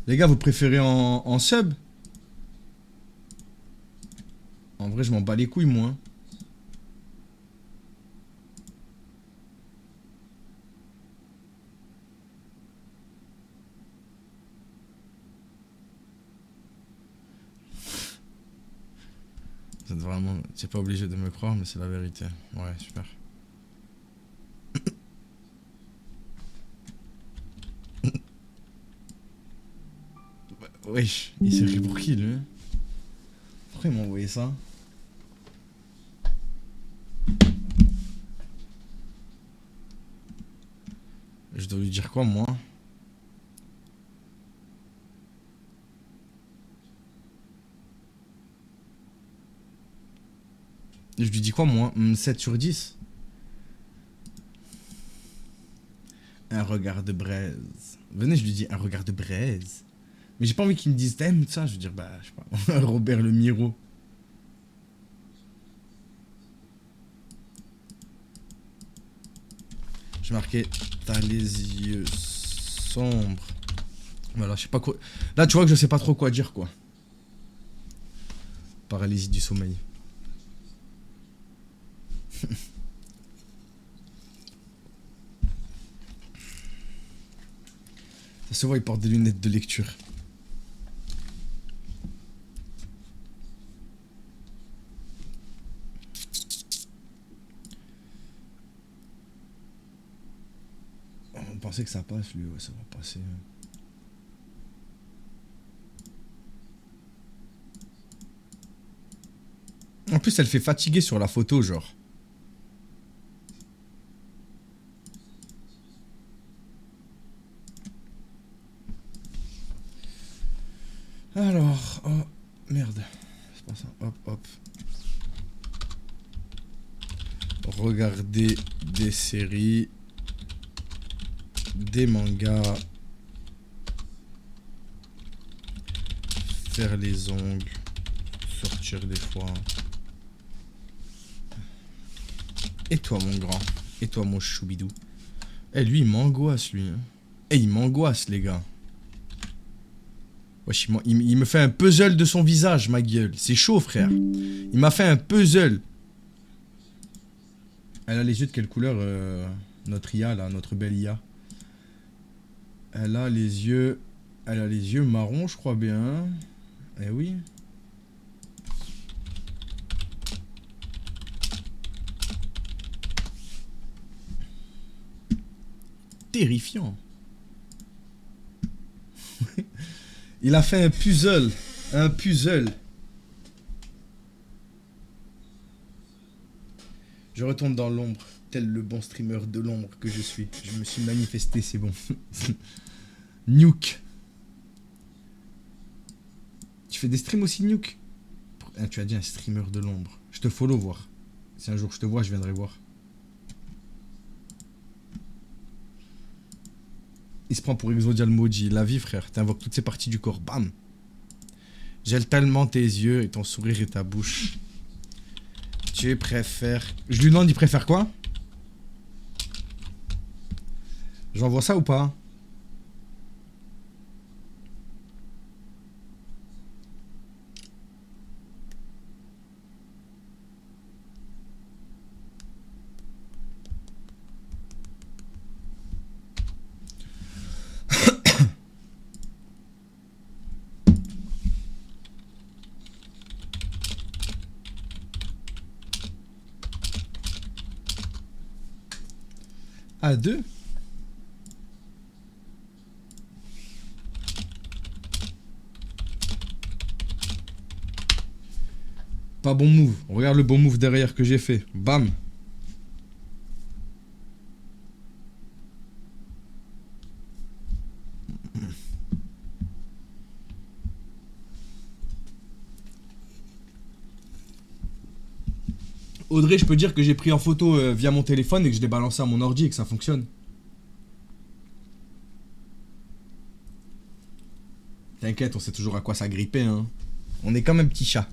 Les gars, vous préférez en sub? En vrai, je m'en bats les couilles, moi. Vous êtes vraiment... C'est pas obligé de me croire, mais c'est la vérité. Ouais, super. Wesh, il s'est pris pour qui, lui? Pourquoi il m'a envoyé ça? Je dois lui dire quoi, moi? Je lui dis quoi, moi? 7 sur 10? Un regard de braise. Venez, je lui dis un regard de braise. Mais j'ai pas envie qu'il me dise t'aimes ça. Je veux dire, bah, je sais pas. Robert Le Miro. J'ai marqué t'as les yeux sombres. Voilà, je sais pas quoi. Là, tu vois que je sais pas trop quoi dire, quoi. Paralysie du sommeil. Ça se voit, il porte des lunettes de lecture. On pensait que ça passe, lui. Ouais, ça va passer. En plus, elle fait fatiguer sur la photo, genre. Alors, oh, merde. C'est pas ça. Hop, hop. Regarder des séries, des mangas, faire les ongles, sortir des fois. Et toi, mon grand? Et toi, mon choubidou? Eh, lui, il m'angoisse, lui. Hein. Eh, il m'angoisse, les gars. Wesh, il me fait un puzzle de son visage, ma gueule. C'est chaud, frère. Il m'a fait un puzzle. Elle a les yeux de quelle couleur, notre IA, là, notre belle IA? Elle a les yeux marrons, je crois bien. Eh oui. Terrifiant. Il a fait un puzzle. Un puzzle. Je retourne dans l'ombre, tel le bon streamer de l'ombre que je suis. Je me suis manifesté, c'est bon. Nuke. Tu fais des streams aussi, Nuke? Ah, tu as dit un streamer de l'ombre. Je te follow voir. Si un jour je te vois, je viendrai voir. Il se prend pour Exodial Moji. La vie, frère. T'invoques toutes ces parties du corps. Bam. J'aime tellement tes yeux et ton sourire et ta bouche. Tu préfères... Je lui demande, il préfère quoi? J'envoie ça ou pas? À deux? Pas bon move. Regarde le bon move derrière que j'ai fait. Bam. Audrey, je peux dire que j'ai pris en photo via mon téléphone et que je l'ai balancé à mon ordi et que ça fonctionne. T'inquiète, on sait toujours à quoi s'agripper, hein. On est comme un petit chat.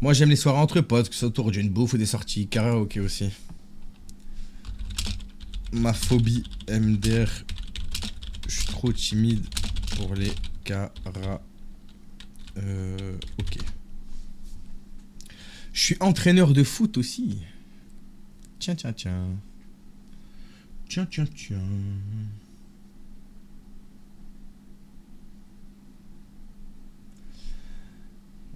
Moi, j'aime les soirées entre potes, que ce soit autour d'une bouffe ou des sorties. Karaoké aussi. Ma phobie MDR. Je suis trop timide pour les ok. Je suis entraîneur de foot aussi. Tiens, tiens, tiens. Tiens, tiens, tiens.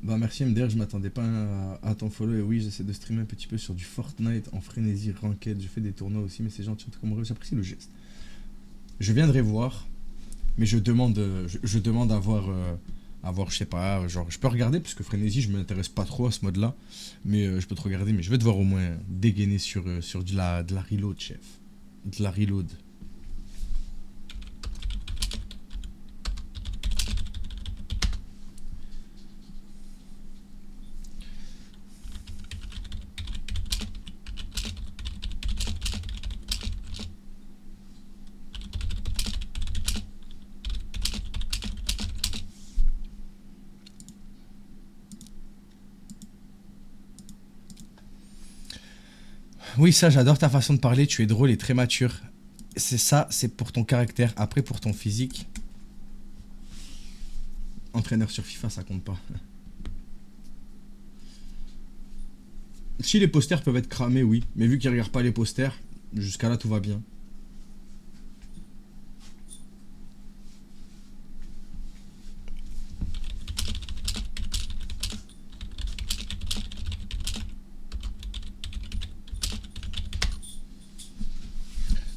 Bah merci MDR, je m'attendais pas à ton follow. Et oui, j'essaie de streamer un petit peu sur du Fortnite en frénésie ranked. Je fais des tournois aussi, mais c'est gentil. En tout cas, j'apprécie le geste. Je viendrai voir, mais je demande à voir, je sais pas, genre, je peux regarder, parce que frénésie, je m'intéresse pas trop à ce mode-là, mais je peux te regarder, mais je vais devoir au moins dégainer sur de la reload, chef. De la reload. Oui, ça, j'adore ta façon de parler. Tu es drôle et très mature. C'est ça, c'est pour ton caractère. Après, pour ton physique. Entraîneur sur FIFA, ça compte pas. Si les posters peuvent être cramés, oui. Mais vu qu'ils regardent pas les posters, jusqu'à là, tout va bien.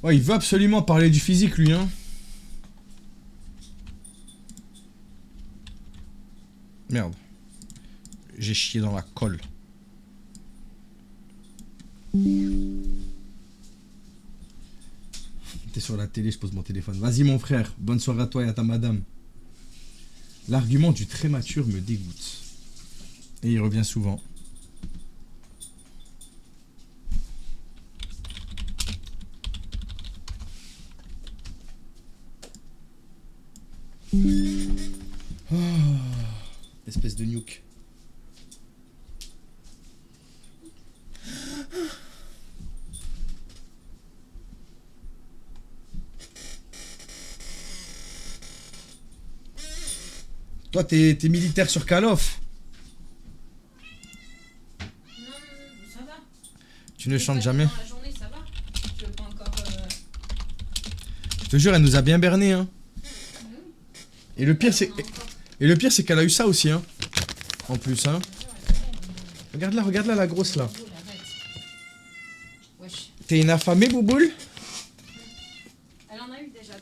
Ouais, il veut absolument parler du physique, lui, hein. Merde. J'ai chié dans la colle. T'es sur la télé, je pose mon téléphone. Vas-y, mon frère. Bonne soirée à toi et à ta madame. L'argument du très mature me dégoûte. Et il revient souvent. Oh, espèce de nuke. Toi, t'es militaire sur Call of. Non, ça va. Tu ne chantes jamais. Dans la journée, ça va. Je veux pas encore. Je te jure, elle nous a bien berné, hein. Et le pire, c'est qu'elle a eu ça aussi, hein. En plus, hein. Regarde-la, la grosse, là. Wesh. T'es une affamée, Bouboule? Elle en a eu déjà. Non,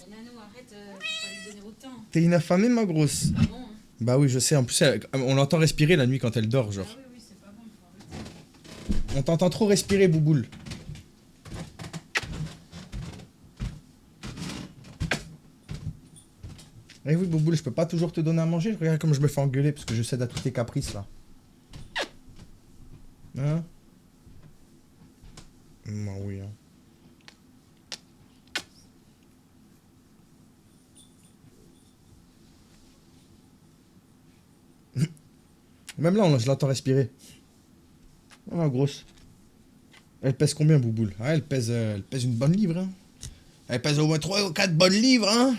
mais Nano, arrête, faut pas lui donner autant. T'es une affamée, ma grosse? Ah bon, hein. Bah oui, je sais. En plus, on l'entend respirer la nuit quand elle dort, genre. Ah oui, c'est pas bon, faut arrêter. On t'entend trop respirer, Bouboule. Eh oui, Bouboule, je peux pas toujours te donner à manger. Regarde comme je me fais engueuler parce que je cède à tous tes caprices, là. Hein? Bah oui, hein. Même là, je l'entends respirer. Oh, la grosse. Elle pèse combien, Bouboule? Ah, elle pèse une bonne livre, hein. Elle pèse au moins 3 ou 4 bonnes livres, hein.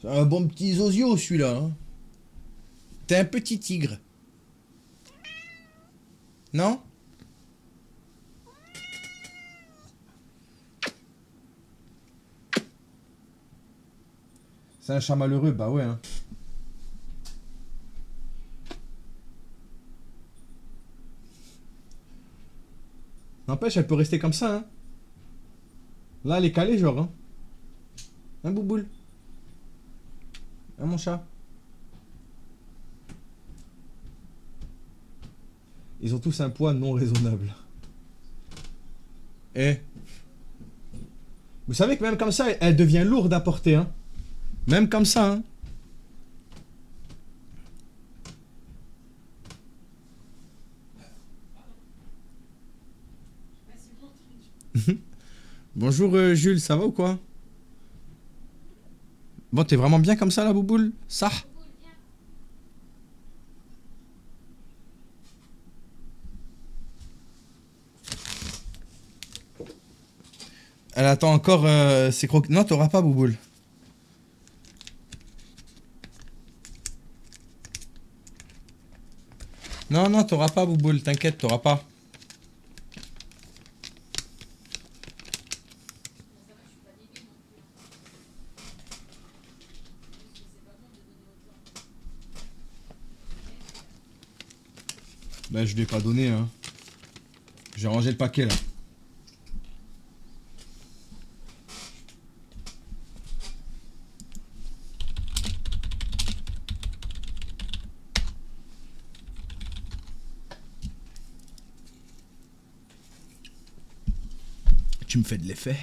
C'est un bon petit zozio, celui-là, hein. T'es un petit tigre. Non? C'est un chat malheureux, bah ouais, hein. N'empêche, elle peut rester comme ça, hein. Là, elle est calée, genre, hein. Hein, Bouboule? Hein, mon chat? Ils ont tous un poids non raisonnable. Eh. Vous savez que même comme ça, elle devient lourde à porter, hein. Même comme ça, hein. Bonjour Jules, ça va ou quoi? Bon, t'es vraiment bien comme ça, la Bouboule? Ça? Elle attend encore ses croquis. Non, t'auras pas, Bouboule. Non, non, t'auras pas, Bouboule. T'inquiète, t'auras pas. Bah, je lui ai pas donné, hein. J'ai rangé le paquet, là. Tu me fais de l'effet.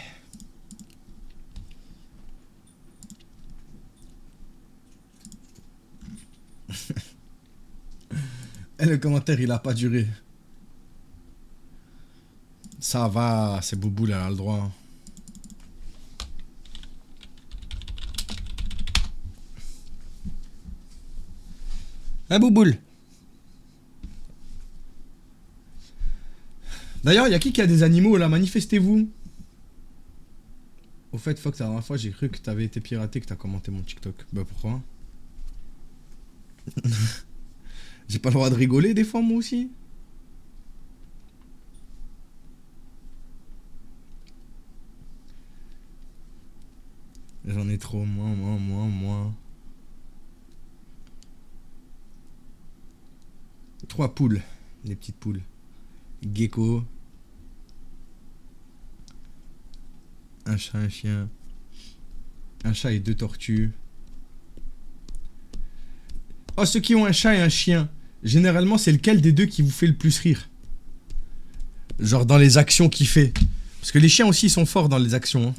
Et le commentaire, il a pas duré. Ça va, c'est Bouboule, elle a le droit. Hein, Bouboule? D'ailleurs, il y a qui a des animaux là? Manifestez-vous. Au fait, Fox, la dernière fois, j'ai cru que t'avais été piraté, que t'as commenté mon TikTok. Bah pourquoi? J'ai pas le droit de rigoler des fois, moi aussi? J'en ai trop, moi. 3 poules, les petites poules. Gecko. Un chat, un chien. Un chat et 2 tortues. Oh, ceux qui ont un chat et un chien, généralement, c'est lequel des deux qui vous fait le plus rire? Genre dans les actions qu'il fait. Parce que les chiens aussi, ils sont forts dans les actions. Hein.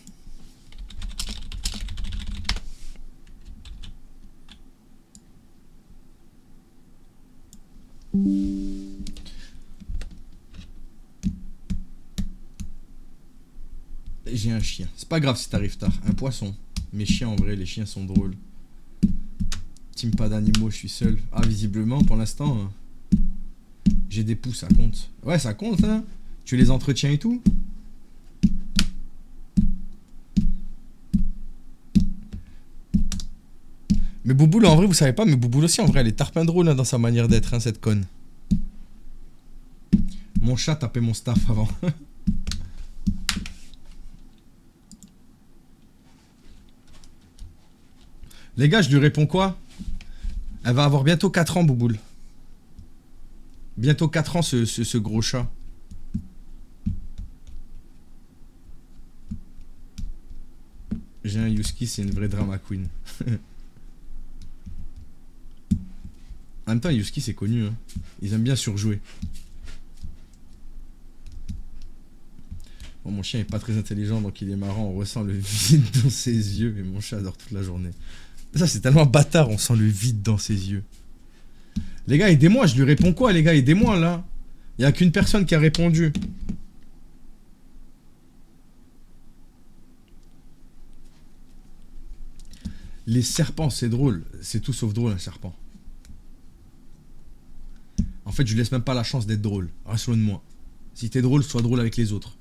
J'ai un chien. C'est pas grave si t'arrives tard. Un poisson. Mes chiens, en vrai, les chiens sont drôles. Team pas d'animaux, je suis seul. Ah, visiblement, pour l'instant, j'ai des poux, ça compte. Ouais, ça compte, hein. Tu les entretiens et tout. Mais Bouboule, en vrai, vous savez pas, mais Bouboule aussi, en vrai, elle est tarpin drôle hein, dans sa manière d'être, hein, cette conne. Mon chat tapait mon staff avant. Les gars, je lui réponds quoi? Elle va avoir bientôt 4 ans, Bouboule. Bientôt 4 ans, ce gros chat. J'ai un Yuski, c'est une vraie drama queen. En même temps, Yuski, c'est connu. Hein. Ils aiment bien surjouer. Bon, mon chien est pas très intelligent, donc il est marrant. On ressent le vide dans ses yeux. Mais mon chat dort toute la journée. Ça, c'est tellement bâtard, on sent le vide dans ses yeux. Les gars, aidez-moi, je lui réponds quoi, les gars? Aidez-moi, là. Il n'y a qu'une personne qui a répondu. Les serpents, c'est drôle. C'est tout sauf drôle, un serpent. En fait, je lui laisse même pas la chance d'être drôle. Reste loin de moi. Si t'es drôle, sois drôle avec les autres.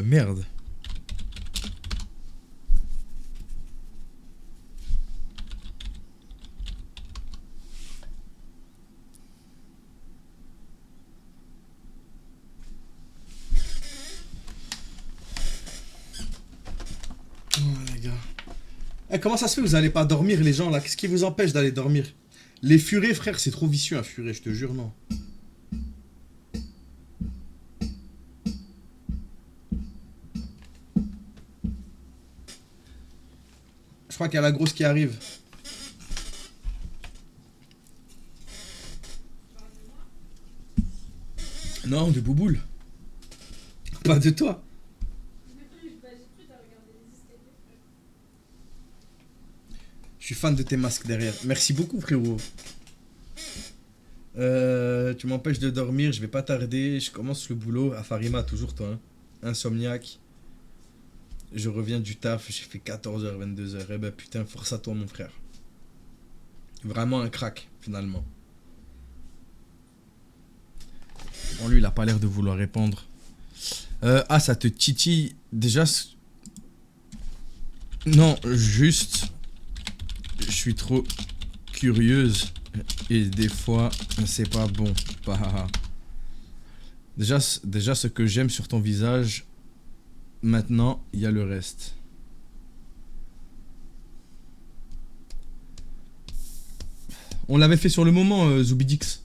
Merde. Oh, les gars. Eh, comment ça se fait que vous allez pas dormir, les gens, là? Qu'est-ce qui vous empêche d'aller dormir? Les furets, frère, c'est trop vicieux, un furet, je te jure, non. Je crois qu'il y a la grosse qui arrive. Non, de Bouboule. Pas de toi. Je suis fan de tes masques derrière. Merci beaucoup, frérot. Tu m'empêches de dormir, je vais pas tarder. Je commence le boulot. À Farima, toujours toi. Hein. Insomniaque. Je reviens du taf, j'ai fait 14h, 22h. Eh ben putain, force à toi, mon frère. Vraiment un crack, finalement. Bon, lui, il a pas l'air de vouloir répondre. Ah, ça te titille. Déjà... Non, juste... Je suis trop curieuse. Et des fois, c'est pas bon. Déjà, ce que j'aime sur ton visage... Maintenant, il y a le reste. On l'avait fait sur le moment, Zubidix.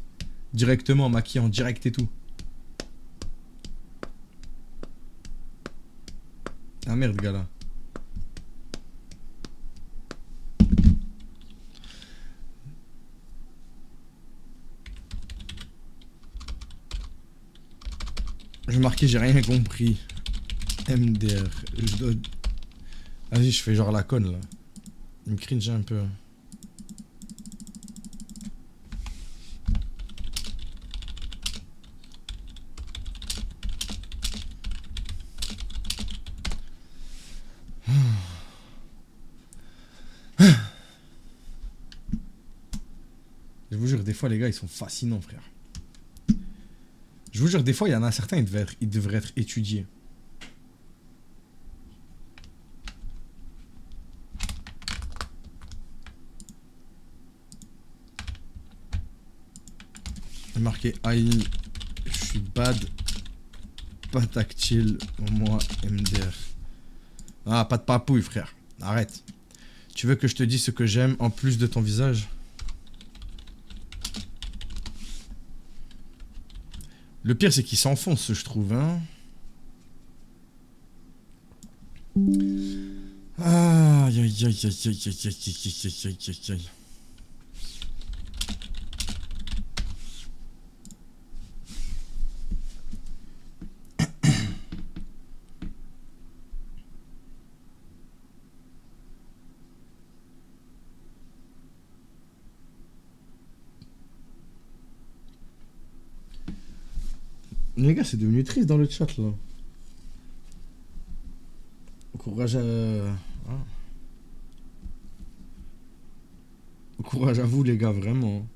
Directement, maquillé en direct et tout. Ah merde, gars, là. Je marquais, j'ai rien compris. MDR. Je dois... Vas-y, je fais genre la conne là. Il me cringe un peu. Je vous jure, des fois les gars ils sont fascinants, frère. Je vous jure, des fois il y en a certains, ils devraient être étudiés. marqué aïe, je suis bad. Pas tactile, moi MDR. Ah, pas de papouille, frère. Arrête. Tu veux que je te dise ce que j'aime en plus de ton visage? Le pire, c'est qu'il s'enfonce, je trouve, hein. Aïe, aïe, aïe, aïe, aïe, aïe, aïe, aïe, aïe, aïe, aïe. Les gars, c'est devenu triste dans le chat là. Courage à... Courage à vous les gars, vraiment.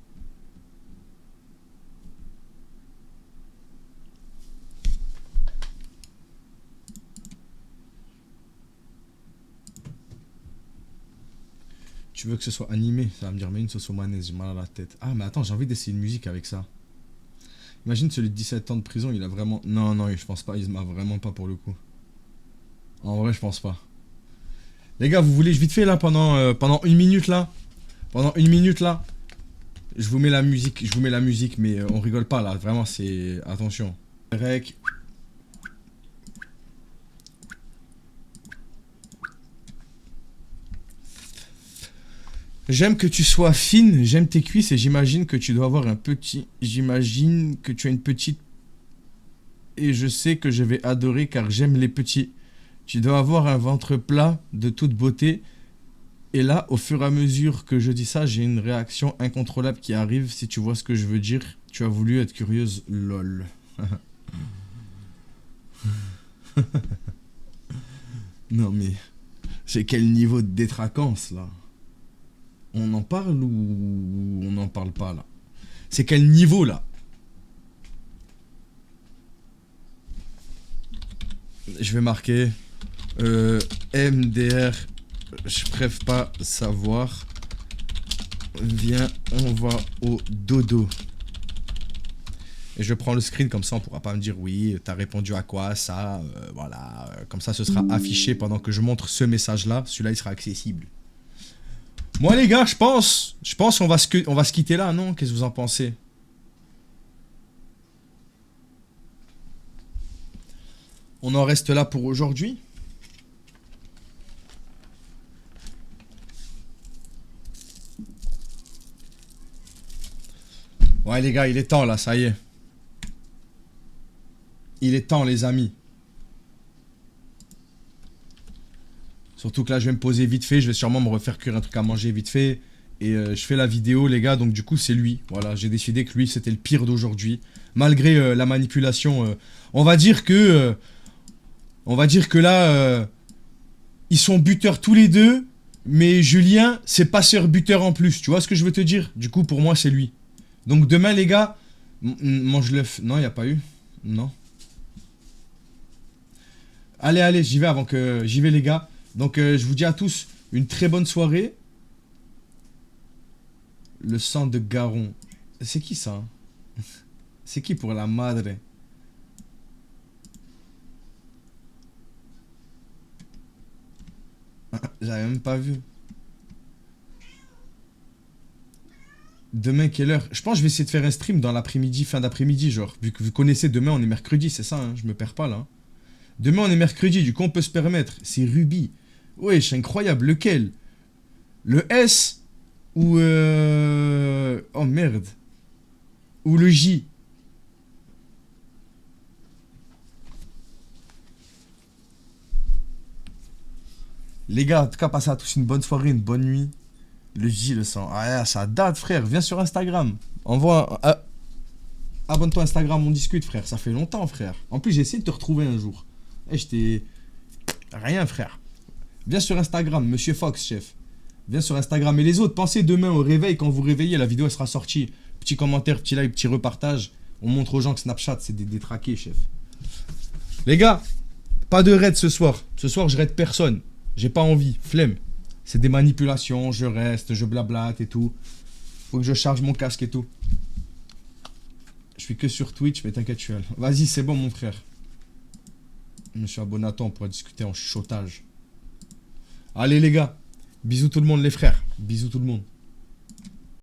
Tu veux que ce soit animé? Ça va me dire, mais une sauce au mayonnaise, j'ai mal à la tête. Ah, mais attends, j'ai envie d'essayer une musique avec ça. Imagine celui de 17 ans de prison, il a vraiment... Non, non, je pense pas, il se marre vraiment pas pour le coup. En vrai, je pense pas. Les gars, vous voulez, vite fait là, pendant une minute là. Pendant une minute là. Je vous mets la musique, mais on rigole pas là, vraiment, c'est... Attention. Rec. J'aime que tu sois fine, j'aime tes cuisses et j'imagine que tu dois avoir un petit... J'imagine que tu as une petite... Et je sais que je vais adorer car j'aime les petits. Tu dois avoir un ventre plat de toute beauté. Et là, au fur et à mesure que je dis ça, j'ai une réaction incontrôlable qui arrive. Si tu vois ce que je veux dire, tu as voulu être curieuse, lol. Non mais... C'est quel niveau de détraquance là? On en parle ou on n'en parle pas là? C'est quel niveau là? Je vais marquer MDR, je préfère pas savoir. Viens, on va au dodo. Et je prends le screen comme ça on pourra pas me dire oui, t'as répondu à quoi, ça, voilà. Comme ça ce sera affiché pendant que je montre ce message là. Celui-là il sera accessible. Moi les gars, je pense qu'on va se quitter là, non? Qu'est-ce que vous en pensez? On en reste là pour aujourd'hui. Ouais les gars, il est temps là, ça y est. Il est temps les amis. Surtout que là, je vais me poser vite fait. Je vais sûrement me refaire cuire un truc à manger vite fait. Et je fais la vidéo, les gars. Donc, du coup, c'est lui. Voilà, j'ai décidé que lui, c'était le pire d'aujourd'hui. Malgré la manipulation. On va dire que là, ils sont buteurs tous les deux. Mais Julien, c'est passeur-buteur en plus. Tu vois ce que je veux te dire? Du coup, pour moi, c'est lui. Donc, demain, les gars, mange l'œuf. Non, il n'y a pas eu. Non. Allez, allez, j'y vais avant que... J'y vais, les gars. Donc, je vous dis à tous une très bonne soirée. Le sang de Garon. C'est qui ça? C'est qui pour la madre? J'avais même pas vu. Demain, quelle heure? Je pense que je vais essayer de faire un stream dans l'après-midi, fin d'après-midi, genre. Vu que vous connaissez, demain, on est mercredi, c'est ça, hein, je me perds pas, là. Demain, on est mercredi, du coup, on peut se permettre. C'est Ruby. Wesh, incroyable. Lequel? Le S ou... Oh, merde. Ou le J? Les gars, en tout cas, passez à tous une bonne soirée, une bonne nuit. Le J, le sang. Ah, ça date, frère. Viens sur Instagram. Envoie... Abonne-toi à Instagram, on discute, frère. Ça fait longtemps, frère. En plus, j'ai essayé de te retrouver un jour. Eh, j'étais... Rien, frère. Viens sur Instagram, Monsieur Fox, chef. Viens sur Instagram. Et les autres, pensez demain au réveil. Quand vous réveillez, la vidéo elle sera sortie. Petit commentaire, petit like, petit repartage. On montre aux gens que Snapchat, c'est des détraqués, chef. Les gars, pas de raid ce soir. Ce soir, je raid personne. J'ai pas envie. Flemme. C'est des manipulations. Je reste, je blablate et tout. Faut que je charge mon casque et tout. suis que sur Twitch, mais t'inquiète, je suis là. Vas-y, c'est bon, mon frère. Je me suis abonné à toi, on pourra discuter en chotage. Allez, les gars. Bisous tout le monde, les frères. Bisous tout le monde.